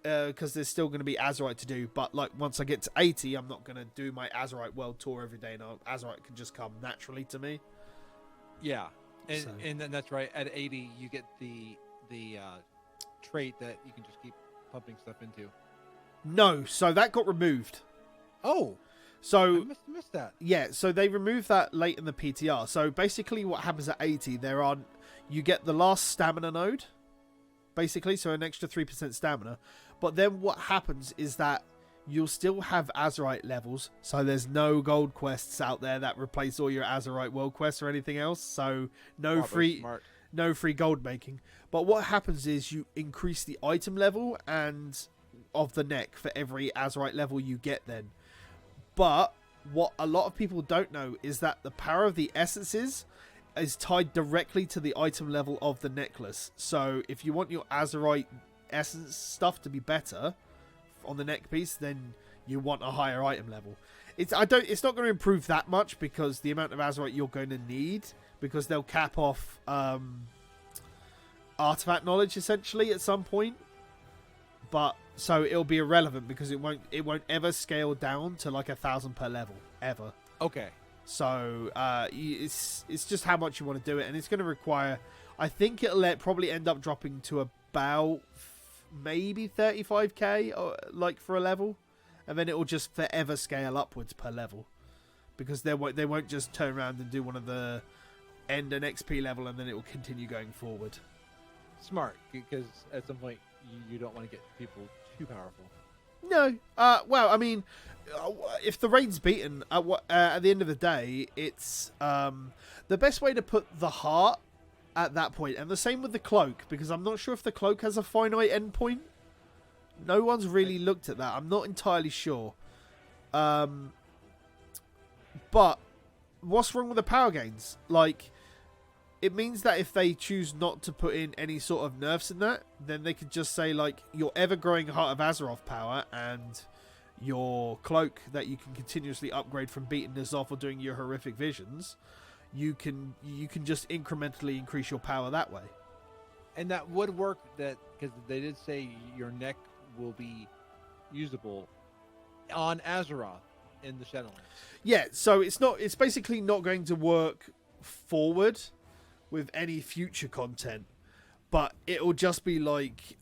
because there's still going to be Azeroth to do. But like once I get to 80, I'm not going to do my Azeroth world tour every day. Now Azeroth can just come naturally to me. Yeah, and So. and then that's right. At 80, you get the trait that you can just keep pumping stuff into. No, so that got removed. Oh, So I missed that. yeah, so they removed that late in the PTR. So basically, what happens at 80? You get the last stamina node, basically, so an extra 3% stamina. But then what happens is that you'll still have Azerite levels, so there's no gold quests out there that replace all your Azerite world quests or anything else. So no free gold making. But what happens is you increase the item level and of the neck for every Azerite level you get then. But what a lot of people don't know is that the power of the essences is tied directly to the item level of the necklace. So if you want your Azerite essence stuff to be better on the neck piece, then you want a higher item level. It's not going to improve that much because the amount of Azerite you're going to need, because they'll cap off artifact knowledge essentially at some point. But so it'll be irrelevant because it won't ever scale down to like 1,000 per level ever. Okay. So it's just how much you want to do it, and it's going to require. I think it'll probably end up dropping to about maybe 35k or like for a level, and then it will just forever scale upwards per level because they won't just turn around and do one of the end an XP level and then it will continue going forward. Smart, because at some point you don't want to get people too powerful. No. Well, I mean, if the raid's beaten, at the end of the day, it's the best way to put the heart at that point, and the same with the cloak, because I'm not sure if the cloak has a finite endpoint. No one's really looked at that. I'm not entirely sure. But what's wrong with the power gains? Like, it means that if they choose not to put in any sort of nerfs in that, then they could just say, like, your ever-growing Heart of Azeroth power and your cloak that you can continuously upgrade from beating this off or doing your horrific visions, you can just incrementally increase your power that way. And that would work, that because they did say your neck will be usable on Azeroth in the Shadowlands. Yeah, so it's basically not going to work forward with any future content, but it'll just be like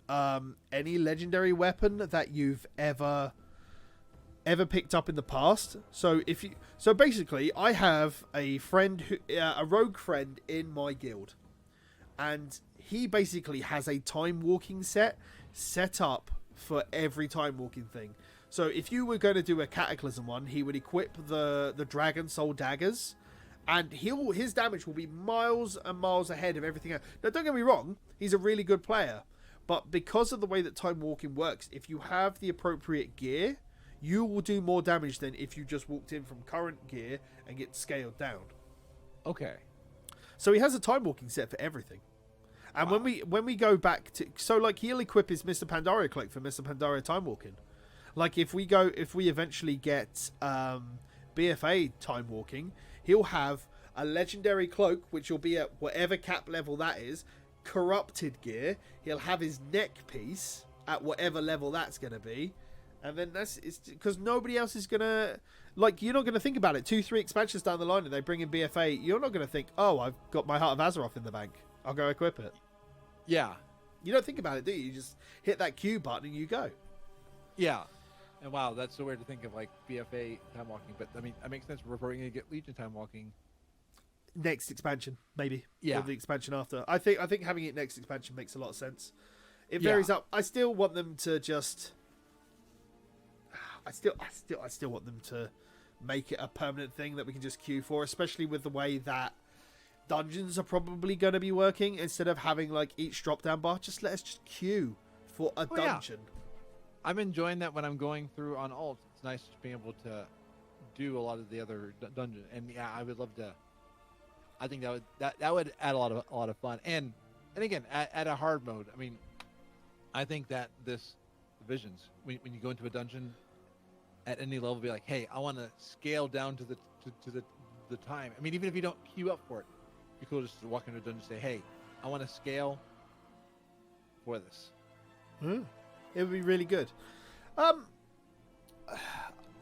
any legendary weapon that you've ever picked up in the past. So basically, I have a friend a rogue friend in my guild, and he basically has a time walking set up for every time walking thing. So if you were going to do a Cataclysm one, he would equip the Dragon Soul daggers, and his damage will be miles and miles ahead of everything else. Now, don't get me wrong, he's a really good player, but because of the way that time walking works, if you have the appropriate gear, you will do more damage than if you just walked in from current gear and get scaled down. Okay. So he has a time walking set for everything. And wow. when we go back to, so like he'll equip his Mr. Pandaria cloak for Mr. Pandaria time walking. Like if we eventually get BFA time walking, he'll have a legendary cloak which will be at whatever cap level that is, corrupted gear. He'll have his neck piece at whatever level that's going to be, and then it's because nobody else is gonna, like, you're not going to think about it. 2-3 expansions down the line and they bring in BFA, you're not going to think, oh, I've got my Heart of Azeroth in the bank, I'll go equip it. Yeah. You don't think about it, do you? You just hit that Q button and you go. Yeah. And wow, that's so weird to think of, like, BFA time walking, but I mean that makes sense. We're probably gonna get Legion time walking next expansion, maybe. Yeah. Or the expansion after. I think having it next expansion makes a lot of sense. It varies up. I still want them to just. I still want them to make it a permanent thing that we can just queue for, especially with the way that dungeons are probably going to be working. Instead of having like each drop down bar, just let us just queue for a dungeon. Yeah. I'm enjoying that when I'm going through on alt. It's nice just being able to do a lot of the other dungeon, and yeah, I would love to. I think that would add a lot of fun, and again at a hard mode. I mean, I think that this divisions when you go into a dungeon at any level, be like, hey, I want to scale down to the time. I mean, even if you don't queue up for it, you're cool just to walk into a dungeon and say, hey, I want to scale for this. It would be really good.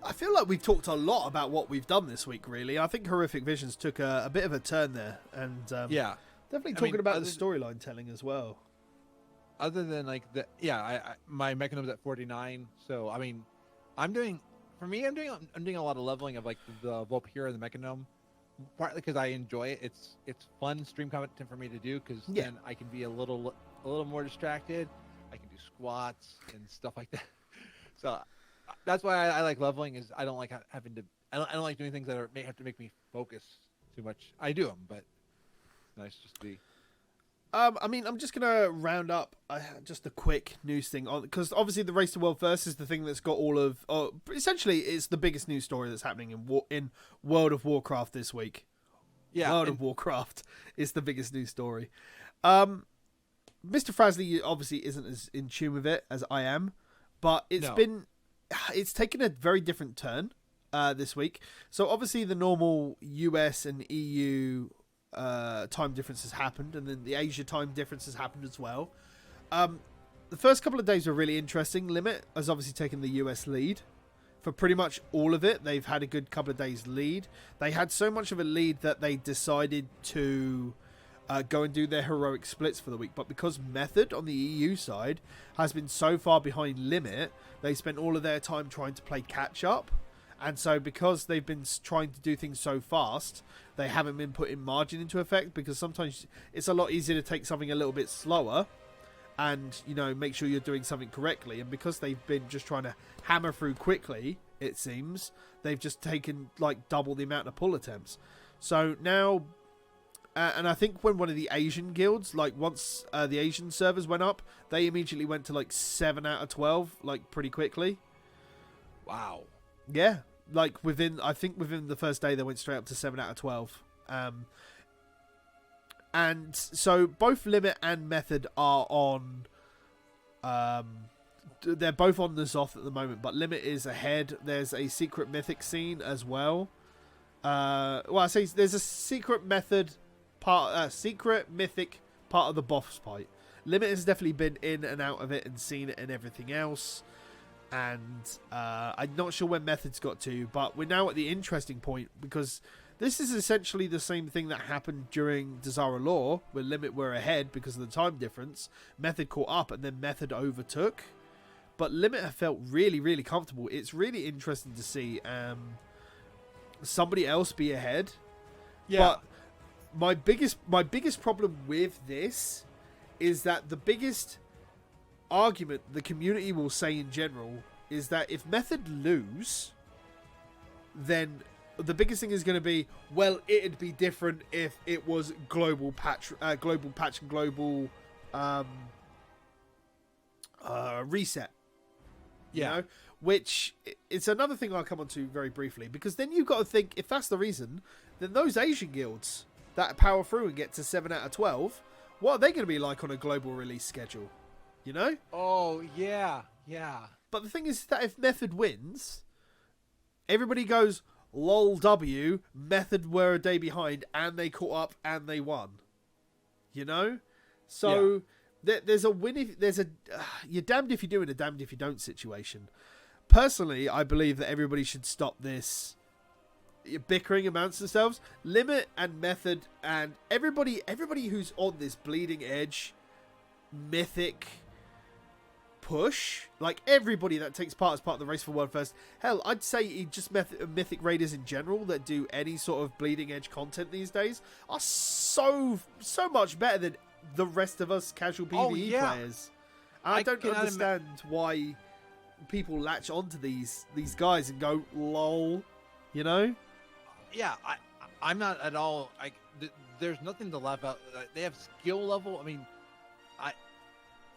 I feel like we've talked a lot about what we've done this week, really. I think Horrific Visions took a bit of a turn there. And yeah. Definitely talking about the storyline telling as well. Other than like my mechanism's at 49. So, I mean, I'm doing a lot of leveling of like the Volpyra and the Mechanom. Partly because I enjoy it. It's fun stream content for me to do because then I can be a little more distracted. I can do squats and stuff like that. So that's why I like leveling. Is I don't like having to. I don't like doing things that may have to make me focus too much. I do them, but it's nice just to be. I mean, I'm just gonna round up just a quick news thing on because obviously the Race to World First is the thing that's got all of. Essentially, it's the biggest news story that's happening in World of Warcraft this week. Yeah, World of Warcraft is the biggest news story. Mr. Frazley obviously isn't as in tune with it as I am, but it's taken a very different turn this week. So obviously the normal US and EU time differences happened, and then the Asia time differences happened as well. The first couple of days were really interesting. Limit has obviously taken the US lead for pretty much all of it. They've had a good couple of days lead. They had so much of a lead that they decided to go and do their heroic splits for the week, but because Method on the EU side has been so far behind Limit, they spent all of their time trying to play catch up, and so because they've been trying to do things so fast, they haven't been putting margin into effect, because sometimes it's a lot easier to take something a little bit slower and, you know, make sure you're doing something correctly, and because they've been just trying to hammer through quickly, it seems they've just taken like double the amount of pull attempts. So now and I think when one of the Asian guilds, like once the Asian servers went up, they immediately went to like 7 out of 12, like pretty quickly. Wow. Yeah, like within the first day they went straight up to 7 out of 12. And so both Limit and Method are on. They're both on the Zoth at the moment, but Limit is ahead. There's a secret mythic scene as well. I say there's a secret mythic part of the boss fight. Limit has definitely been in and out of it and seen it and everything else. And I'm not sure where Method's got to, but we're now at the interesting point, because this is essentially the same thing that happened during Desire Law, where Limit were ahead because of the time difference. Method caught up and then Method overtook. But Limit have felt really, really comfortable. It's really interesting to see somebody else be ahead. Yeah. But my biggest problem with this is that the biggest argument the community will say in general is that if Method lose, then the biggest thing is going to be, well, it'd be different if it was global patch and global reset. You know? Which it's another thing I'll come on to very briefly, because then you've got to think, if that's the reason, then those Asian guilds that power through and get to 7 out of 12, what are they going to be like on a global release schedule? You know? Oh, yeah. But the thing is that if Method wins, everybody goes, lol W, Method were a day behind and they caught up and they won. You know? So there's a win. You're damned if you do and a damned if you don't situation. Personally, I believe that everybody should stop this bickering amongst themselves. Limit and Method and everybody who's on this bleeding edge mythic push, like everybody that takes part as part of the Race for World First, hell, I'd say just mythic raiders in general that do any sort of bleeding edge content these days are so much better than the rest of us casual PvE players. And I don't understand why people latch onto these guys and go, lol, You know? Yeah, I'm not at all. There's nothing to laugh at. They have skill level. I mean, I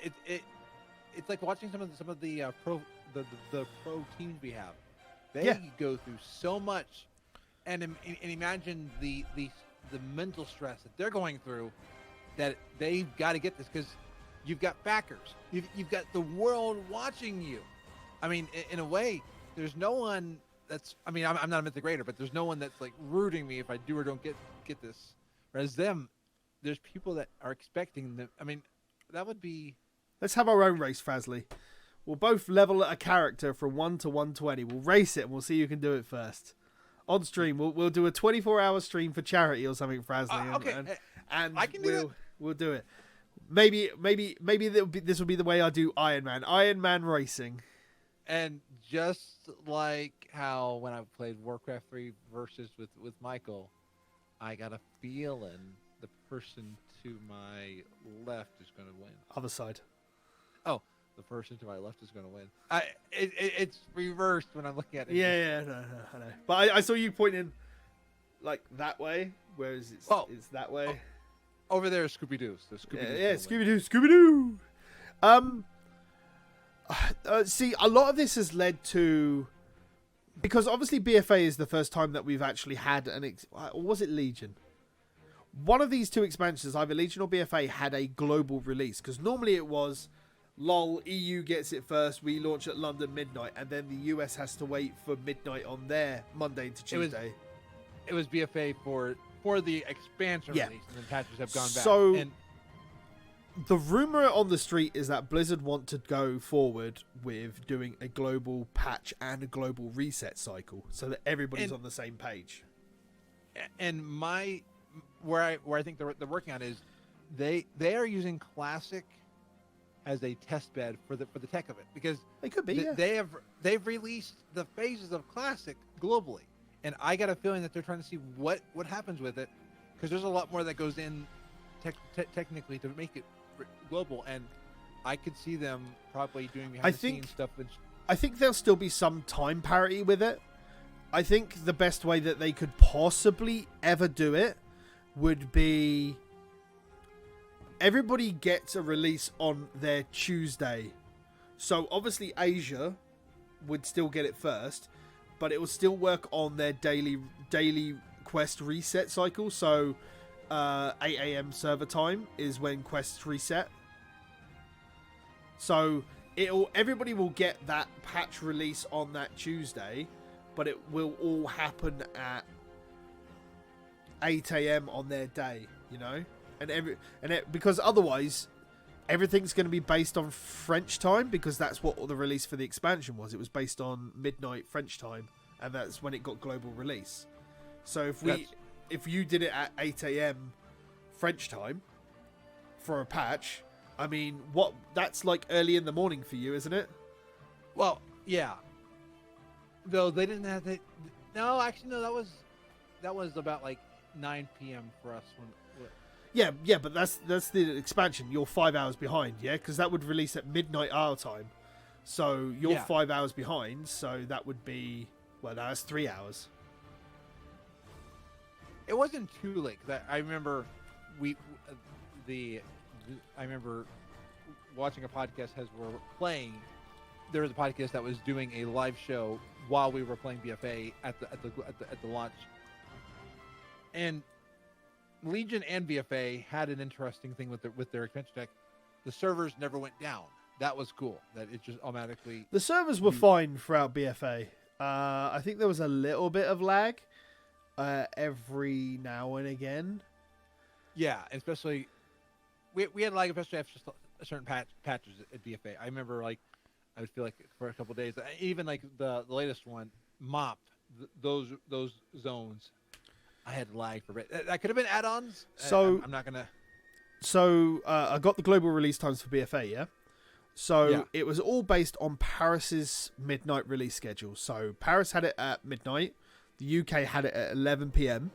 it's like watching some of the pro teams we have. They go through so much, and imagine the mental stress that they're going through. That they've got to get this because you've got backers. You've got the world watching you. I mean, in a way, there's no one that's. I mean, I'm not a mythic raider, but there's no one that's like rooting me if I do or don't get this. Whereas them, there's people that are expecting them. I mean, that would be. Let's have our own race, Frazley. We'll both level a character from 1 to 120. We'll race it and we'll see who can do it first. On stream, we'll do a 24-hour stream for charity or something, Frazley. Okay, and I can do it. We'll do it. Maybe this will be the way I do Iron Man. Iron Man racing. And just like how when I played Warcraft 3 versus with Michael, I got a feeling the person to my left is going to win. Other side. Oh, the person to my left is going to win. It's reversed when I'm looking at it. Yeah, no, I know. But I saw you pointing like that way, whereas it's that way. Oh. Over there is Scooby-Doo. So Scooby-Doo. See, a lot of this has led to... Because obviously BFA is the first time that we've actually had or was it Legion? One of these two expansions, either Legion or BFA, had a global release. Because normally it was, lol, EU gets it first, we launch at London midnight, and then the US has to wait for midnight on their Monday to Tuesday. It was BFA for the expansion release, and then patches have gone back. So, the rumor on the street is that Blizzard want to go forward with doing a global patch and a global reset cycle, so that everybody's on the same page. And where I think they're working on is they are using Classic as a test bed for the tech of it, because they could be. They've released the phases of Classic globally. And I got a feeling that they're trying to see what happens with it, because there's a lot more that goes in technically to make it global. And I could see them probably doing behind the scenes stuff. I think there'll still be some time parity with it. I think the best way that they could possibly ever do it would be everybody gets a release on their Tuesday. So obviously Asia would still get it first, but it will still work on their daily quest reset cycle. So 8 a.m. server time is when quests reset. So everybody will get that patch release on that Tuesday, but it will all happen at 8 a.m. on their day, you know? Because otherwise everything's going to be based on French time, because that's what the release for the expansion was. It was based on midnight French time, and that's when it got global release. So if you did it at 8 a.m. French time for a patch, I mean, that's like early in the morning for you, isn't it? Well, yeah. Though they didn't have that. No, actually, no. That was about like 9 p.m. for us when. Yeah, but that's the expansion. You're 5 hours behind, yeah, because that would release at midnight our time. So you're 5 hours behind. So that would be that's 3 hours. It wasn't too late. I remember I remember watching a podcast as we were playing. There was a podcast that was doing a live show while we were playing BFA at the launch, and Legion and BFA had an interesting thing with their expansion deck. The servers never went down. That was cool. That it just automatically. The servers were fine throughout BFA. I think there was a little bit of lag every now and again. Yeah, especially we had lag, especially after certain patches at BFA. I remember I would feel like for a couple of days, even like the latest one, MOP, those zones. I had lag for it. That could have been add-ons. So I'm not gonna. So I got the global release times for BFA, yeah. So it was all based on Paris's midnight release schedule. So Paris had it at midnight. The UK had it at 11 p.m.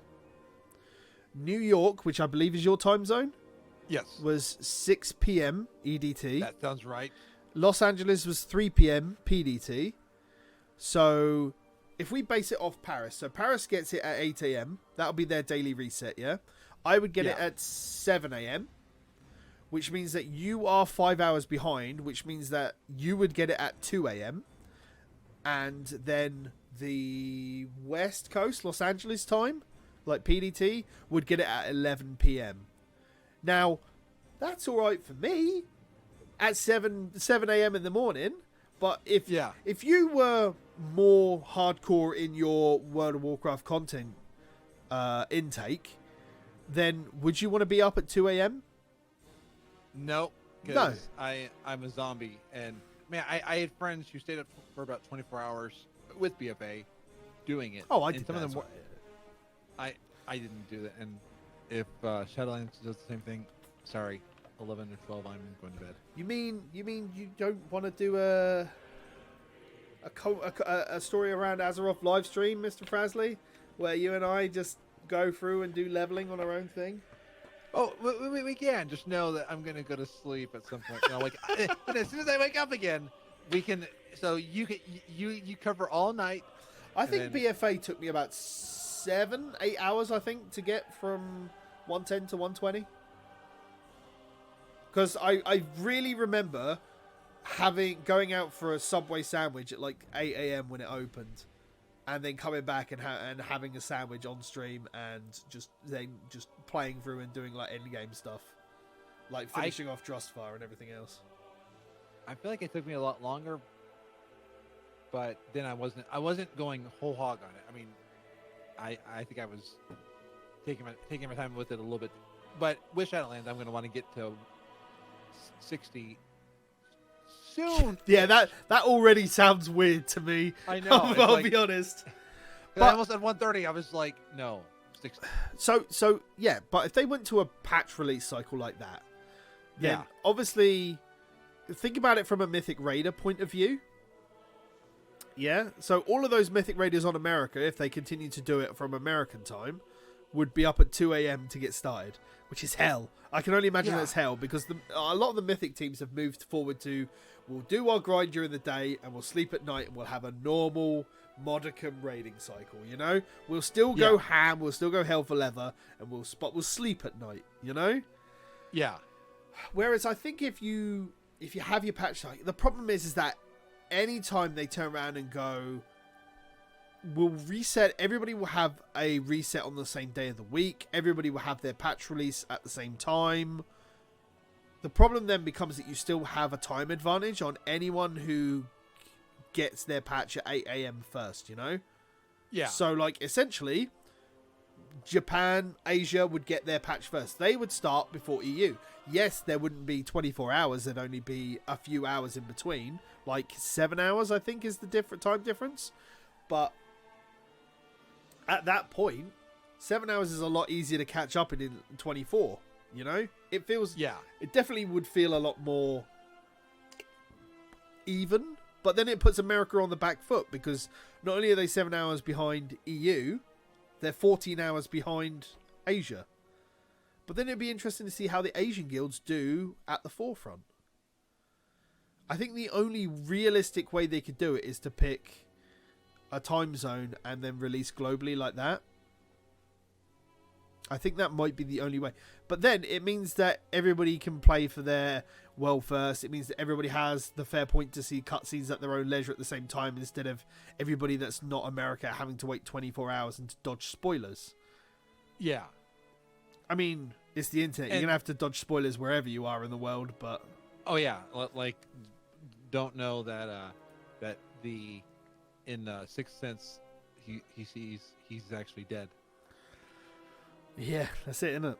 New York, which I believe is your time zone, yes, was 6 p.m. EDT. That sounds right. Los Angeles was 3 p.m. PDT. So if we base it off Paris, so Paris gets it at 8 a.m. That'll be their daily reset, yeah? I would get it at 7 a.m., which means that you are 5 hours behind, which means that you would get it at 2 a.m. And then the West Coast, Los Angeles time, like PDT, would get it at 11 p.m. Now, that's all right for me at 7 a.m. in the morning. But if you were more hardcore in your World of Warcraft content intake, then would you want to be up at 2 a.m.? Nope. No. I'm a zombie. And, man, I had friends who stayed up for about 24 hours with BFA doing it. Oh, I and did some that of them as well. I didn't do that. And if Shadowlands does the same thing, sorry, 11 or 12, I'm going to bed. You mean you don't want to do a story around Azeroth live stream, Mr. Frazley, where you and I just go through and do leveling on our own thing? Oh, we can. Just know that I'm going to go to sleep at some point. But as soon as I wake up again, we can. So you cover all night. I think BFA took me about 7-8 hours, I think, to get from 110 to 120. Because I really remember going out for a Subway sandwich at like 8 a.m. when it opened, and then coming back and having a sandwich on stream and just playing through and doing like end game stuff, like finishing off Drustfire and everything else. I feel like it took me a lot longer, but then I wasn't going whole hog on it. I mean, I think I was taking my time with it a little bit, but with Shadowlands, I'm going to want to get to 60 soon. Yeah, that already sounds weird to me. I know. I'll be honest. But almost at 130, I was like, no, 60. So yeah, but if they went to a patch release cycle like that, then obviously think about it from a Mythic Raider point of view. Yeah, so all of those Mythic Raiders on America, if they continue to do it from American time, would be up at 2 a.m. to get started, which is hell. I can only imagine that's hell, because a lot of the Mythic teams have moved forward to, we'll do our grind during the day and we'll sleep at night and we'll have a normal modicum raiding cycle, you know? We'll still go ham, we'll still go hell for leather, and we'll sleep at night, you know? Yeah. Whereas I think if you have your patch cycle, the problem is that anytime they turn around and go, we'll reset, everybody will have a reset on the same day of the week, everybody will have their patch release at the same time. The problem then becomes that you still have a time advantage on anyone who gets their patch at 8 a.m. first, you know? Yeah. So, like, essentially, Japan, Asia would get their patch first. They would start before EU. Yes, there wouldn't be 24 hours. There'd only be a few hours in between. Like 7 hours, I think, is the time difference. But at that point, 7 hours is a lot easier to catch up in 24, you know? It feels... Yeah. It definitely would feel a lot more even. But then it puts America on the back foot, because not only are they 7 hours behind EU, they're 14 hours behind Asia. But then it'd be interesting to see how the Asian guilds do at the forefront. I think the only realistic way they could do it is to pick a time zone and then release globally like that. I think that might be the only way. But then it means that everybody can play for their world first. It means that everybody has the fair point to see cutscenes at their own leisure at the same time, instead of everybody that's not America having to wait 24 hours and to dodge spoilers. Yeah. I mean, it's the internet. You're going to have to dodge spoilers wherever you are in the world, but... Oh, yeah. Like, don't know that in Sixth Sense, he sees he's actually dead. Yeah, that's it, isn't it?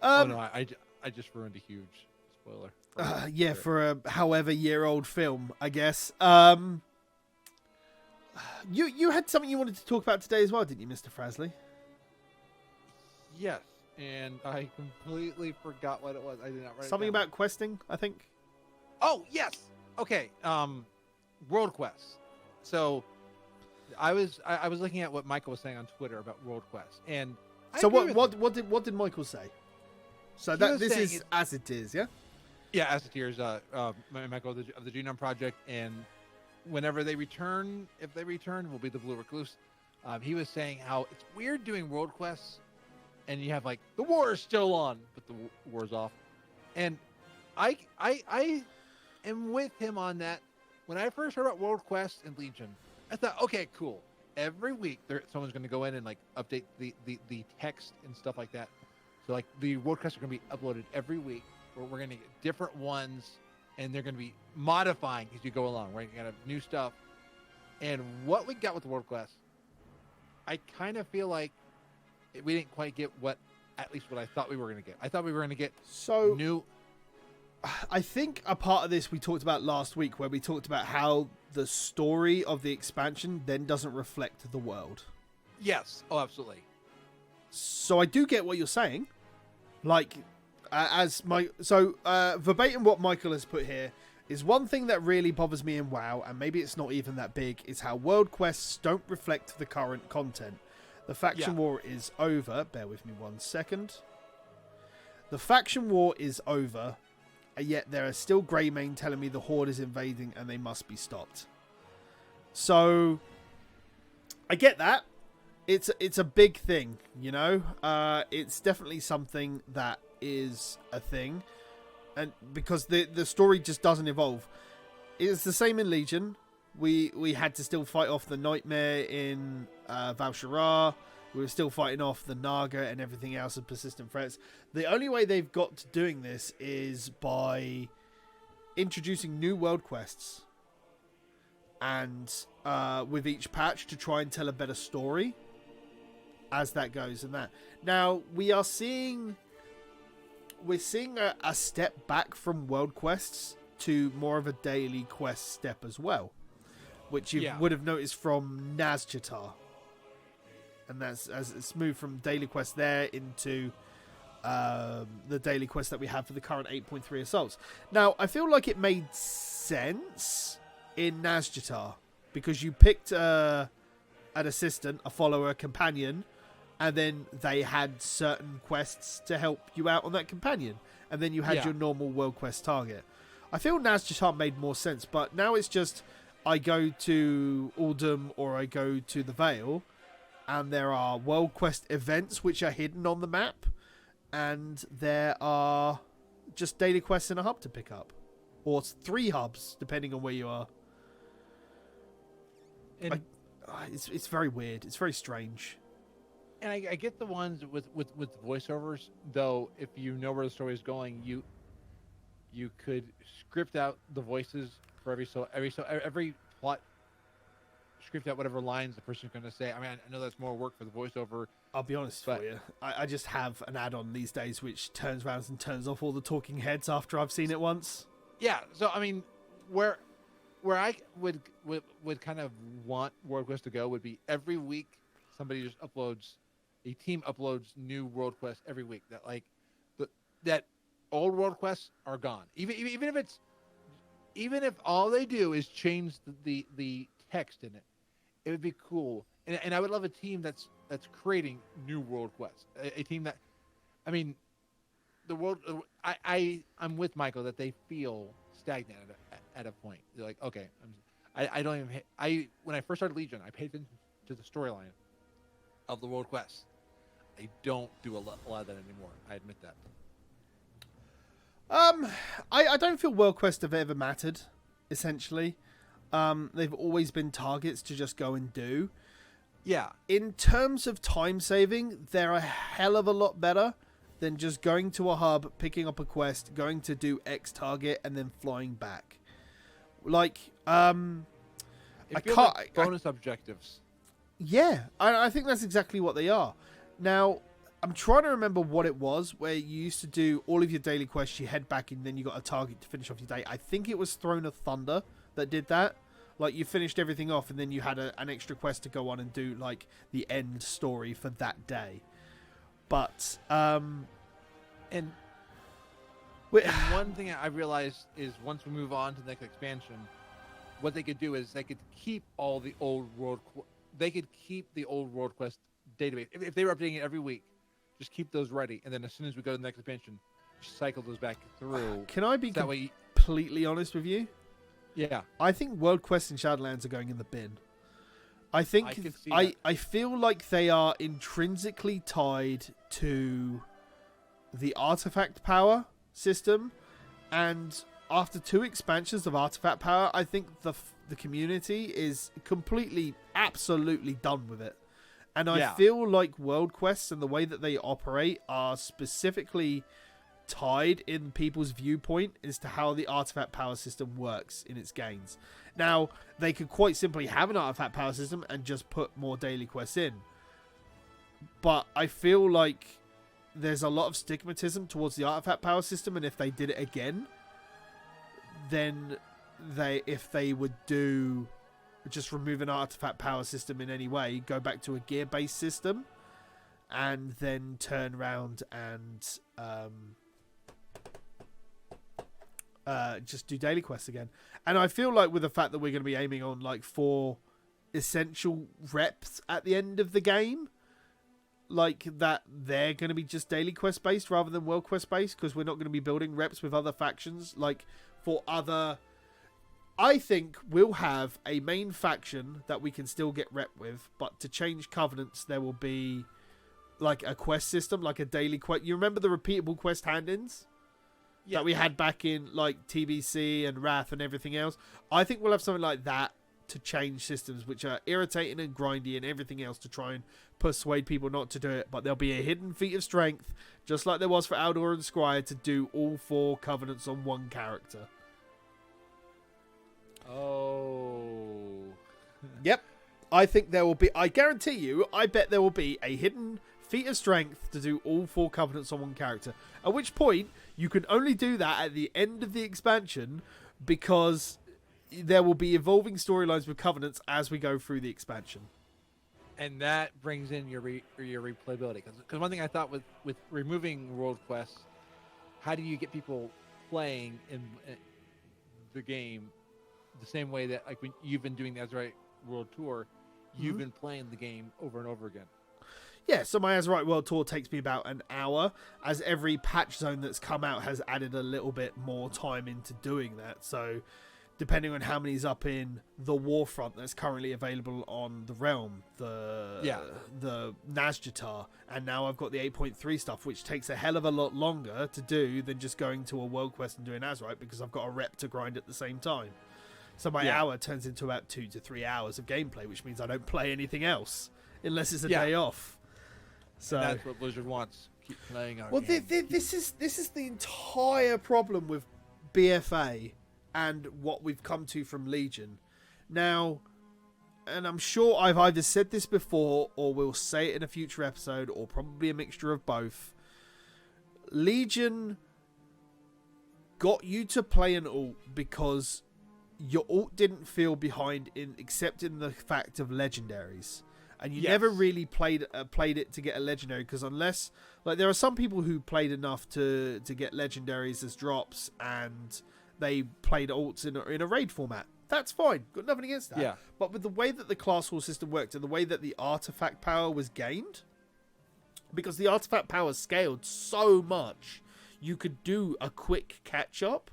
Oh no, I just ruined a huge spoiler. Yeah, for a however year old film, I guess. You had something you wanted to talk about today as well, didn't you, Mr. Frazley? Yes, and I completely forgot what it was. I did not write something it down. About questing, I think. Oh yes. Okay. World Quest. So I was looking at what Michael was saying on Twitter about World Quest, and so what did Michael say? So that this is as it is, yeah. Yeah, as it is. Michael of the Genome Project, and whenever they return, if they return, will be the Blue Recluse. He was saying how it's weird doing world quests, and you have like the war is still on, but the war's off. And I am with him on that. When I first heard about world quests and Legion, I thought, okay, cool. Every week someone's going to go in and like update the text and stuff like that. So like the world quests are going to be uploaded every week, where we're going to get different ones, and they're going to be modifying as you go along. Right, you got new stuff. And what we got with the world quests, I kind of feel like we didn't quite get at least what I thought we were going to get. I thought we were going to get new. I think a part of this we talked about last week, where we talked about how the story of the expansion then doesn't reflect the world. Yes. Oh, absolutely. So I do get what you're saying. Like, verbatim what Michael has put here is one thing that really bothers me in WoW, and maybe it's not even that big, is how world quests don't reflect the current content. The faction war is over. Bear with me 1 second. The faction war is over. Yet there are still Greymane telling me the Horde is invading and they must be stopped. So I get that. It's a big thing, you know. It's definitely something that is a thing, and because the story just doesn't evolve. It's the same in Legion. We had to still fight off the Nightmare in Val'sharah. We were still fighting off the Naga and everything else of persistent threats. The only way they've got to doing this is by introducing new world quests. And with each patch to try and tell a better story as that goes and that. Now, we're seeing a step back from world quests to more of a daily quest step as well. Which you would have noticed from Ny'alotha. And that's as it's moved from daily quest there into the daily quest that we have for the current 8.3 assaults. Now, I feel like it made sense in Ny'alotha because you picked an assistant, a follower, a companion, and then they had certain quests to help you out on that companion, and then you had your normal world quest target. I feel Ny'alotha made more sense, but now it's just I go to Uldum or I go to the Vale, and there are world quest events which are hidden on the map, and there are just daily quests in a hub to pick up, or 3 hubs depending on where you are. And it's very weird. It's very strange. And I get the ones with voiceovers, though. If you know where the story is going, you could script out the voices for every plot. Script out whatever lines the person's going to say. I mean, I know that's more work for the voiceover. I'll be honest for you. I just have an add-on these days which turns around and turns off all the talking heads after I've seen it once. Yeah. So I mean, where I would kind of want World Quest to go would be every week somebody just uploads, a team uploads new World Quests every week. That like that old World Quests are gone. Even if all they do is change the text in it. It would be cool, and I would love a team that's creating new world quests. A team that, I mean, the world. I'm with Michael that they feel stagnant at a point. They're like, okay, I don't even. When I first started Legion, I paid attention to the storyline of the world quests. I don't do a lot of that anymore. I admit that. I don't feel world quests have ever mattered. Essentially. They've always been targets to just go and do. Yeah. In terms of time saving, they're a hell of a lot better than just going to a hub, picking up a quest, going to do X target, and then flying back. Like, bonus objectives. Yeah, I think that's exactly what they are. Now, I'm trying to remember what it was where you used to do all of your daily quests, you head back, and then you got a target to finish off your day. I think it was Throne of Thunder that did that. Like, you finished everything off, and then you had an extra quest to go on and do, like, the end story for that day. But, and one thing I realized is once we move on to the next expansion, what they could do is they could keep all the old world... They could keep the old world quest database. If they were updating it every week, just keep those ready. And then as soon as we go to the next expansion, just cycle those back through. Can I be completely honest with you? Yeah, I think World Quest and Shadowlands are going in the bin. I think I could see that. I feel like they are intrinsically tied to the artifact power system, and after 2 expansions of artifact power, I think the community is completely, absolutely done with it. And I feel like World Quests and the way that they operate are specifically tied in people's viewpoint as to how the artifact power system works in its gains. Now, they could quite simply have an artifact power system and just put more daily quests in. But I feel like there's a lot of stigmatism towards the artifact power system, and if they did it again, then if they would do just remove an artifact power system in any way, go back to a gear-based system, and then turn around and just do daily quests again. And I feel like with the fact that we're going to be aiming on like 4 essential reps at the end of the game, like that they're going to be just daily quest based rather than world quest based, because we're not going to be building reps with other factions like for other. I think we'll have a main faction that we can still get rep with, but to change covenants there will be like a quest system, like a daily quest. You remember the repeatable quest hand-ins that we had back in like TBC and Wrath and everything else? I think we'll have something like that to change systems which are irritating and grindy and everything else to try and persuade people not to do it. But there'll be a hidden feat of strength, just like there was for Aldor and Squire, to do all 4 covenants on one character. Oh. Yep. I think there will be, I guarantee you, I bet there will be a hidden feat of strength to do all 4 covenants on one character. At which point, you can only do that at the end of the expansion, because there will be evolving storylines with covenants as we go through the expansion. And that brings in your replayability. Because one thing I thought with removing world quests, how do you get people playing in the game the same way that, like, when you've been doing the Azeroth World Tour, you've been playing the game over and over again? Yeah, so my Azeroth World Tour takes me about an hour, as every patch zone that's come out has added a little bit more time into doing that. So depending on how many's up in the Warfront that's currently available on the Realm, the Ny'alotha, and now I've got the 8.3 stuff, which takes a hell of a lot longer to do than just going to a world quest and doing Azeroth, because I've got a rep to grind at the same time. So my hour turns into about 2 to 3 hours of gameplay, which means I don't play anything else unless it's a day off. So and that's what Blizzard wants. Keep playing our game. This is the entire problem with BFA and what we've come to from Legion. Now, and I'm sure I've either said this before or will say it in a future episode, or probably a mixture of both. Legion got you to play an ult because your ult didn't feel behind except in the fact of legendaries. And you never really played it to get a legendary, because unless, like, there are some people who played enough to get legendaries as drops, and they played ults in a raid format. That's fine. Got nothing against that. Yeah. But with the way that the class war system worked and the way that the artifact power was gained, because the artifact power scaled so much, you could do a quick catch up.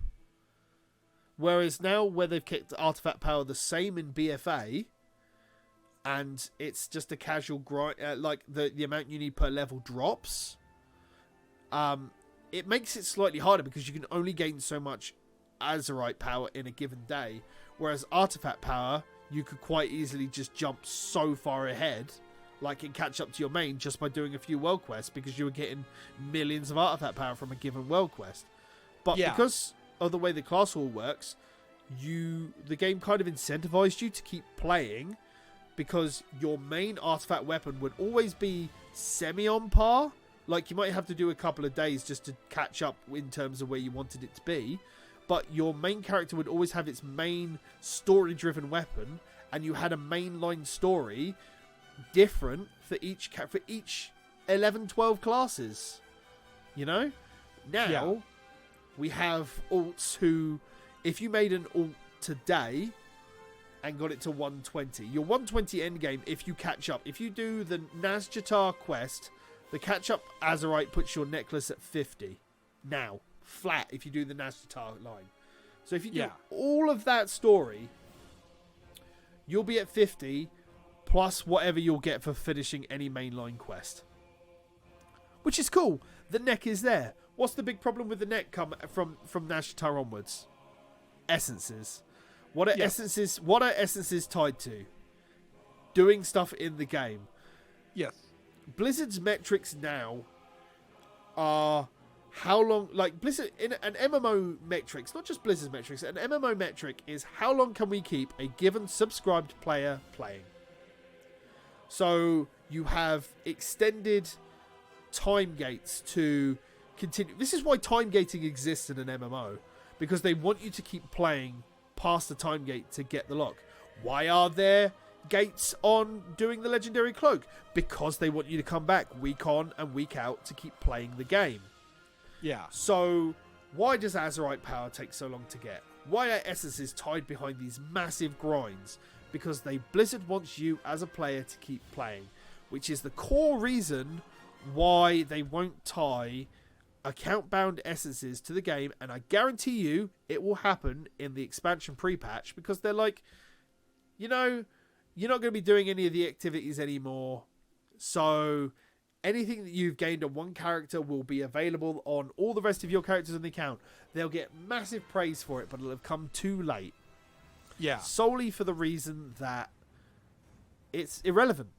Whereas now, where they've kept artifact power the same in BFA, and it's just a casual grind, like the amount you need per level drops, it makes it slightly harder, because you can only gain so much Azeroth power in a given day, whereas artifact power, you could quite easily just jump so far ahead, like, and catch up to your main just by doing a few world quests, because you were getting millions of artifact power from a given world quest. But because of the way the class war works, the game kind of incentivized you to keep playing, because your main artifact weapon would always be semi on par. Like, you might have to do a couple of days just to catch up in terms of where you wanted it to be, but your main character would always have its main story driven weapon, and you had a mainline story different for each 11-12 classes, you know. Now we have ults who, if you made an ult today and got it to 120, your 120 endgame, if you catch up, if you do the Ny'alotha quest, the catch up Azeroth puts your necklace at 50 now, flat, if you do the Ny'alotha line. So if you do Yeah. all of that story, you'll be at 50 plus whatever you'll get for finishing any mainline quest. Which is cool. The neck is there. What's the big problem with the neck come from Nashatar onwards? Essences. What are essences tied to? Doing stuff in the game. Yes. Blizzard's metrics now are how long, like Blizzard in an MMO metrics, not just Blizzard's metrics, an MMO metric is how long can we keep a given subscribed player playing. So you have extended time gates to continue. This is why time gating exists in an MMO, because they want you to keep playing past the time gate to get the lock. Why are there gates on doing the legendary cloak? Because they want you to come back week on and week out to keep playing the game. Yeah. So why does Azerite power take so long to get? Why are essences tied behind these massive grinds? Because Blizzard wants you as a player to keep playing, which is the core reason why they won't tie account-bound essences to the game, and I guarantee you it will happen in the expansion pre-patch, because they're like, you know, you're not going to be doing any of the activities anymore, so anything that you've gained on one character will be available on all the rest of your characters in the account. They'll get massive praise for it, but it'll have come too late. Yeah. Solely for the reason that it's irrelevant.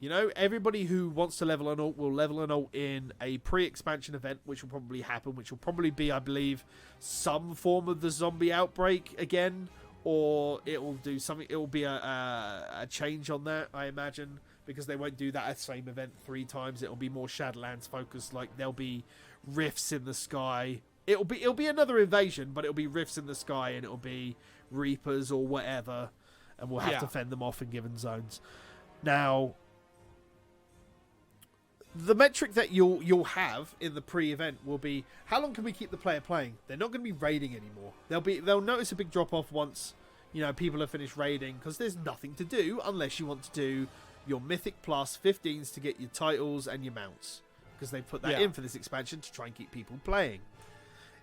You know, everybody who wants to level an alt will level an alt in a pre-expansion event, which will probably happen, which will probably be, I believe, some form of the zombie outbreak again, or it will do something. It will be a change on that, I imagine, because they won't do that same event 3 times. It will be more Shadowlands focused. Like there'll be rifts in the sky. It'll be another invasion, but it'll be rifts in the sky, and it'll be Reapers or whatever, and we'll have to fend them off in given zones. Now, the metric that you'll have in the pre-event will be how long can we keep the player playing. They're not going to be raiding anymore. They'll notice a big drop off once people have finished raiding, because there's nothing to do unless you want to do your Mythic Plus 15s to get your titles and your mounts, because they put that in for this expansion to try and keep people playing.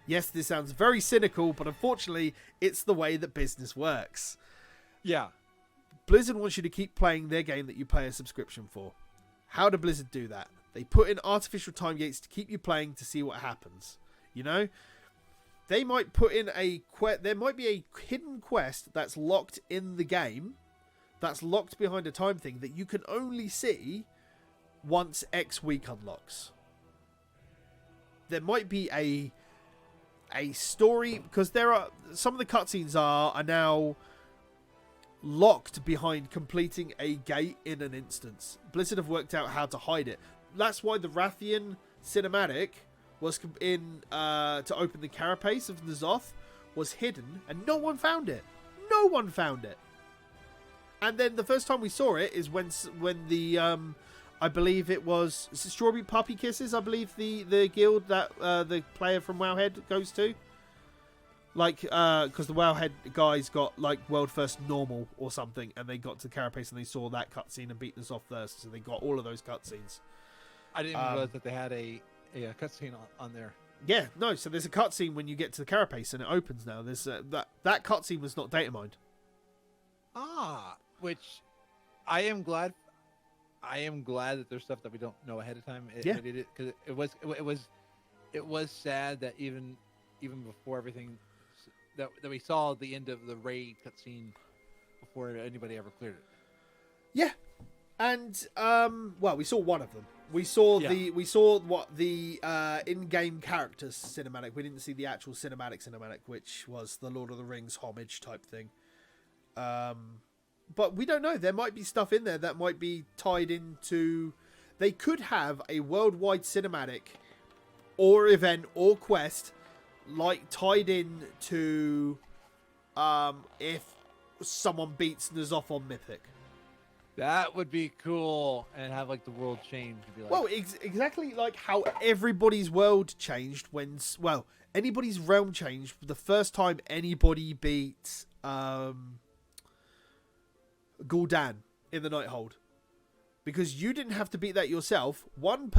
Yes, this sounds very cynical, but unfortunately, it's the way that business works. Yeah. Blizzard wants you to keep playing their game that you pay a subscription for. How do Blizzard do that? They put in artificial time gates to keep you playing to see what happens. You know? They might put in there might be a hidden quest that's locked in the game, that's locked behind a time thing that you can only see once X week unlocks. There might be a story, because there are some of the cutscenes are now locked behind completing a gate in an instance. Blizzard have worked out how to hide it. That's why the Rathian cinematic was to open the carapace of Ny'alotha was hidden, and no one found it. No one found it. And then the first time we saw it is when the I believe it was Strawberry Puppy Kisses, I believe the guild that the player from Wowhead goes to. Like, because the Wowhead guys got, like, World First Normal or something, and they got to the Carapace and they saw that cutscene and beat us off first, so they got all of those cutscenes. I didn't even realize that they had a cutscene on there. Yeah, no, so there's a cutscene when you get to the Carapace and it opens now. There's that cutscene was not data mined. Which I am glad that there's stuff that we don't know ahead of time. Because it was sad that even before everything that we saw the end of the raid cutscene before anybody ever cleared it. Yeah, and well, we saw one of them. We saw the in-game characters cinematic. We didn't see the actual cinematic, which was the Lord of the Rings homage type thing. But we don't know. There might be stuff in there that might be tied into. They could have a worldwide cinematic, or event, or quest, like tied in to if someone beats Ny'alotha on Mythic. That would be cool, and have like the world change. Be like... Well, exactly like how everybody's world changed when, anybody's realm changed the first time anybody beat Gul'dan in the Nighthold. because you didn't have to beat that yourself. One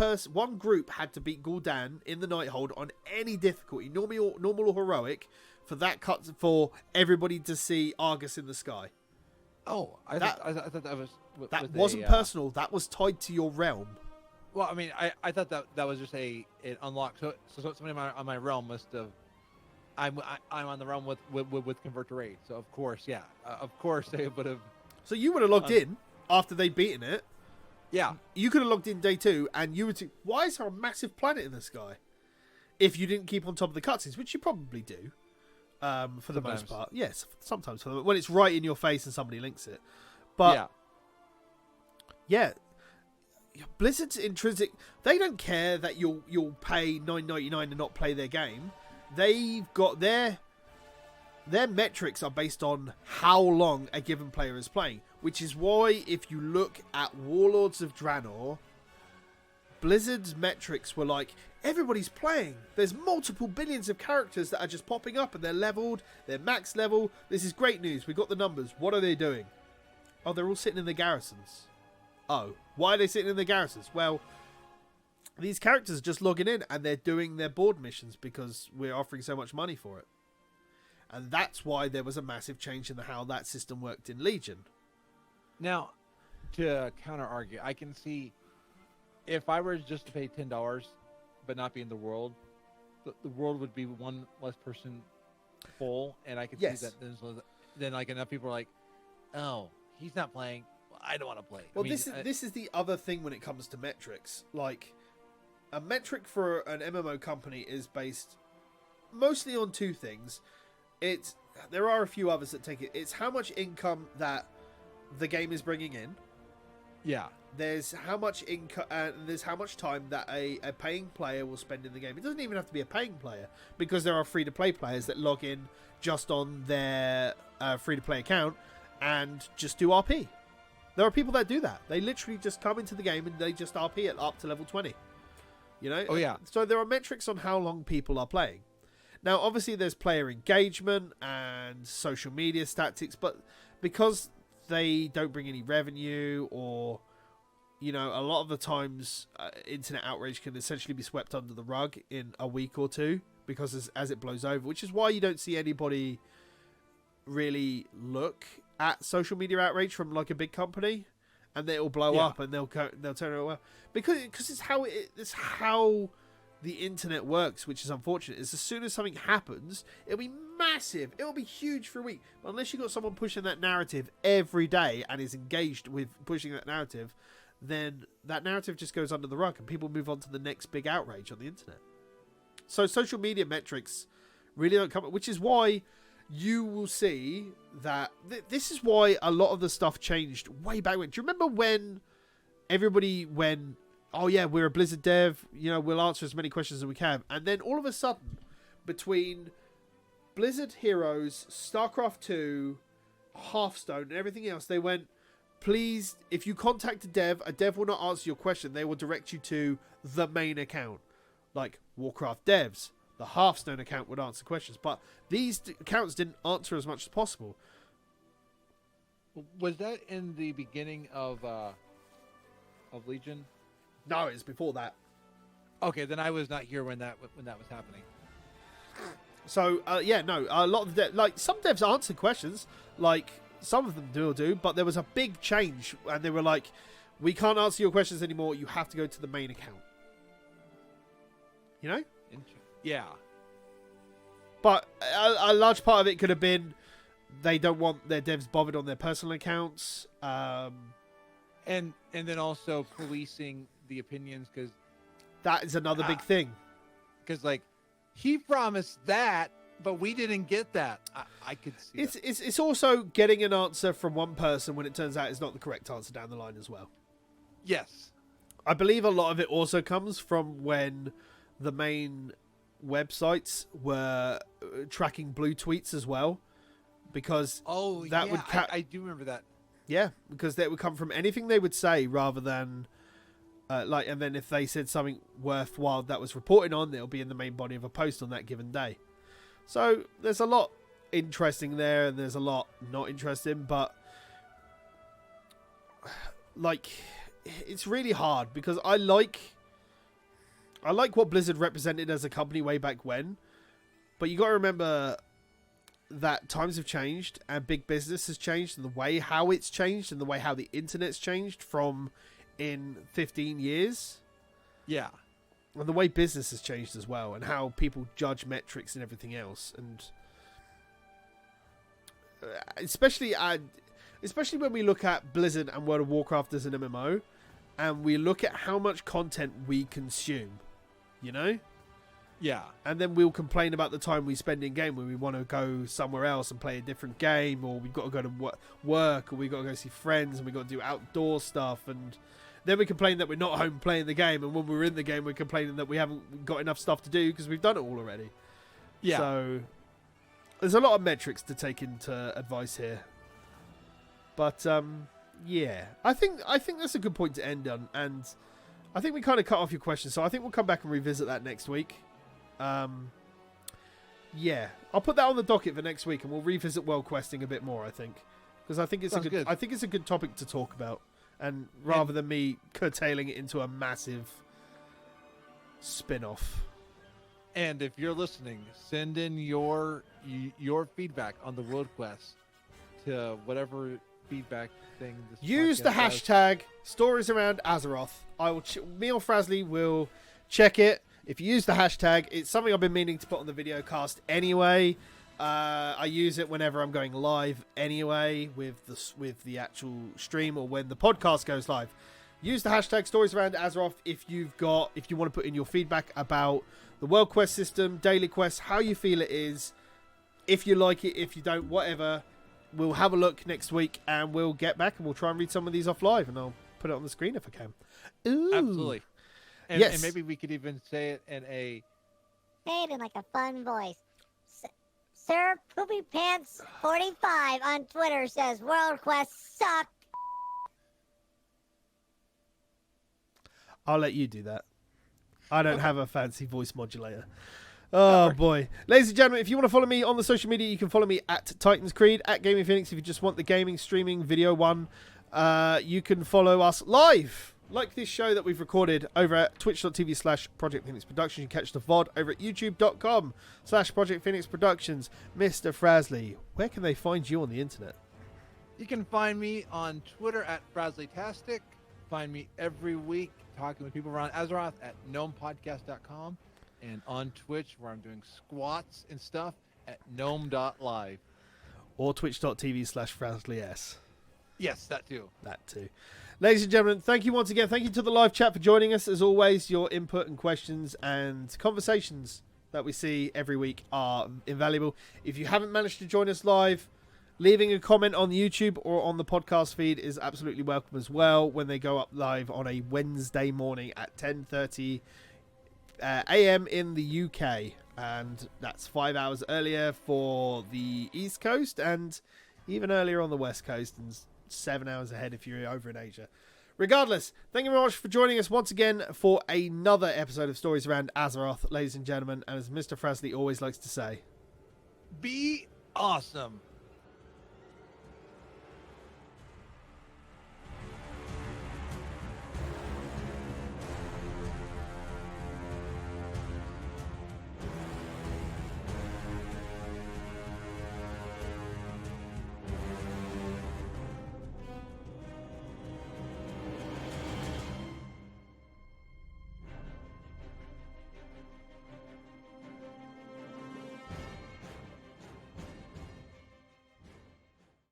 group had to beat Gul'dan in the Nighthold on any difficulty, normal or heroic, for everybody to see Argus in the sky. Oh, I thought that was that wasn't personal. That was tied to your realm. Well, I mean, I thought that was just an unlock. So somebody on my realm must have. I'm on the realm with convert to raid. So of course, yeah, of course they would have. So you would have logged in after they'd beaten it. Yeah, you could have logged in day 2, and you would see, why is there a massive planet in the sky? If you didn't keep on top of the cutscenes, which you probably do, for the most part. Yes, sometimes when it's right in your face and somebody links it. But yeah, Blizzard's intrinsic. They don't care that you'll pay $9.99 and not play their game. They've got their metrics are based on how long a given player is playing, which is why if you look at Warlords of Draenor, Blizzard's metrics were like, everybody's playing. There's multiple billions of characters that are just popping up and they're leveled, they're max level. This is great news. We got the numbers. What are they doing? Oh, they're all sitting in the garrisons. Oh, why are they sitting in the garrisons? Well, these characters are just logging in and they're doing their board missions because we're offering so much money for it. And that's why there was a massive change in how that system worked in Legion. Now, to counter-argue, I can see if I were just to pay $10 but not be in the world, the world would be one less person full, and I could see that then like enough people are like, oh, he's not playing. Well, I don't want to play. Well, this is the other thing when it comes to metrics. Like, a metric for an MMO company is based mostly on two things. There are a few others that take it. It's how much income that the game is bringing in. Yeah. There's how much income, and there's how much time that a paying player will spend in the game. It doesn't even have to be a paying player, because there are free-to-play players that log in just on their free-to-play account and just do RP. There are people that do that. They literally just come into the game and they just RP it up to level 20. You know? Oh, yeah. So there are metrics on how long people are playing. Now, obviously, there's player engagement and social media statistics, but because they don't bring any revenue, or, you know, a lot of the times internet outrage can essentially be swept under the rug in a week or two, because as it blows over, which is why you don't see anybody really look at social media outrage from like a big company, and it'll blow up and they'll turn it away, because it's how the internet works, which is unfortunate. Is as soon as something happens, it'll be massive, it'll be huge for a week, but unless you've got someone pushing that narrative every day and is engaged with pushing that narrative, then that narrative just goes under the rug and people move on to the next big outrage on the internet. So social media metrics really don't come, which is why you will see that this is why a lot of the stuff changed way back when. Do you remember when everybody went, oh yeah, we're a Blizzard dev, you know, we'll answer as many questions as we can, and then all of a sudden, between Blizzard Heroes, StarCraft 2, Hearthstone, and everything else, they went, please, if you contact a dev will not answer your question. They will direct you to the main account. Like Warcraft devs, the Hearthstone account would answer questions, but these accounts didn't answer as much as possible. Was that in the beginning of Legion? No, it's before that. Okay, then I was not here when that was happening. So a lot of some devs answer questions, like some of them do, but there was a big change, and they were like, we can't answer your questions anymore. You have to go to the main account. You know? Yeah. But a large part of it could have been they don't want their devs bothered on their personal accounts. And then also policing the opinions, because that is another big thing. Because like, he promised that, but we didn't get that. I could see it's also getting an answer from one person when it turns out it's not the correct answer down the line as well. Yes. I believe a lot of it also comes from when the main websites were tracking blue tweets as well, because I do remember that. Yeah, because that would come from anything they would say rather than and then if they said something worthwhile that was reported on, it'll be in the main body of a post on that given day. So there's a lot interesting there, and there's a lot not interesting, but like, it's really hard because I like what Blizzard represented as a company way back when, but you got to remember that times have changed and big business has changed, and the way how it's changed and the way how the internet's changed from in 15 years. Yeah. And the way business has changed as well, and how people judge metrics and everything else. And especially when we look at Blizzard and World of Warcraft as an MMO, and we look at how much content we consume, you know? Yeah. And then we'll complain about the time we spend in game when we want to go somewhere else and play a different game, or we've got to go to work, or we've got to go see friends, and we've got to do outdoor stuff, and then we complain that we're not home playing the game, and when we're in the game we're complaining that we haven't got enough stuff to do because we've done it all already. Yeah. So there's a lot of metrics to take into advice here. But yeah, I think that's a good point to end on, and I think we kind of cut off your question, so I think we'll come back and revisit that next week. Yeah, I'll put that on the docket for next week, and we'll revisit world questing a bit more. I think because I think it's a good topic to talk about, and rather than me curtailing it into a massive spin-off. And if you're listening, send in your feedback on the world quest to whatever feedback thing. Use the hashtag Stories Around Azeroth. Me or Frazley will check it. If you use the hashtag, it's something I've been meaning to put on the video cast anyway. I use it whenever I'm going live anyway with the actual stream, or when the podcast goes live. Use the hashtag Stories Around Azeroth if you want to put in your feedback about the world quest system, daily quests, how you feel it is, if you like it, if you don't, whatever. We'll have a look next week, and we'll get back and we'll try and read some of these off live, and I'll put it on the screen if I can. Ooh. Absolutely. And, yes. And maybe we could even say it in a... Say it in like a fun voice. Sir Poopy Pants 45 on Twitter says World Quest suck. I'll let you do that. I don't have a fancy voice modulator. Oh boy. Ladies and gentlemen, if you want to follow me on the social media, you can follow me at Titans Creed, at Gaming Phoenix. If you just want the gaming, streaming, video one, you can follow us live, like this show that we've recorded, over at twitch.tv/Project Phoenix Productions. You can catch the VOD over at youtube.com/Project Phoenix Productions. Mr. Frazley, where can they find you on the internet? You can find me on Twitter at Frazleytastic. Find me every week talking with people around Azeroth at gnomepodcast.com. And on Twitch, where I'm doing squats and stuff, at gnome.live. Or twitch.tv/FrazleyS. Yes, that too. That too. Ladies and gentlemen, thank you once again. Thank you to the live chat for joining us. As always, your input and questions and conversations that we see every week are invaluable. If you haven't managed to join us live, leaving a comment on YouTube or on the podcast feed is absolutely welcome as well, when they go up live on a Wednesday morning at 10:30 a.m. in the UK, and that's 5 hours earlier for the East Coast, and even earlier on the West Coast, and 7 hours ahead if you're over in Asia. Regardless, thank you very much for joining us once again for another episode of Stories Around Azeroth, ladies and gentlemen, and as Mr. Frazley always likes to say, be awesome.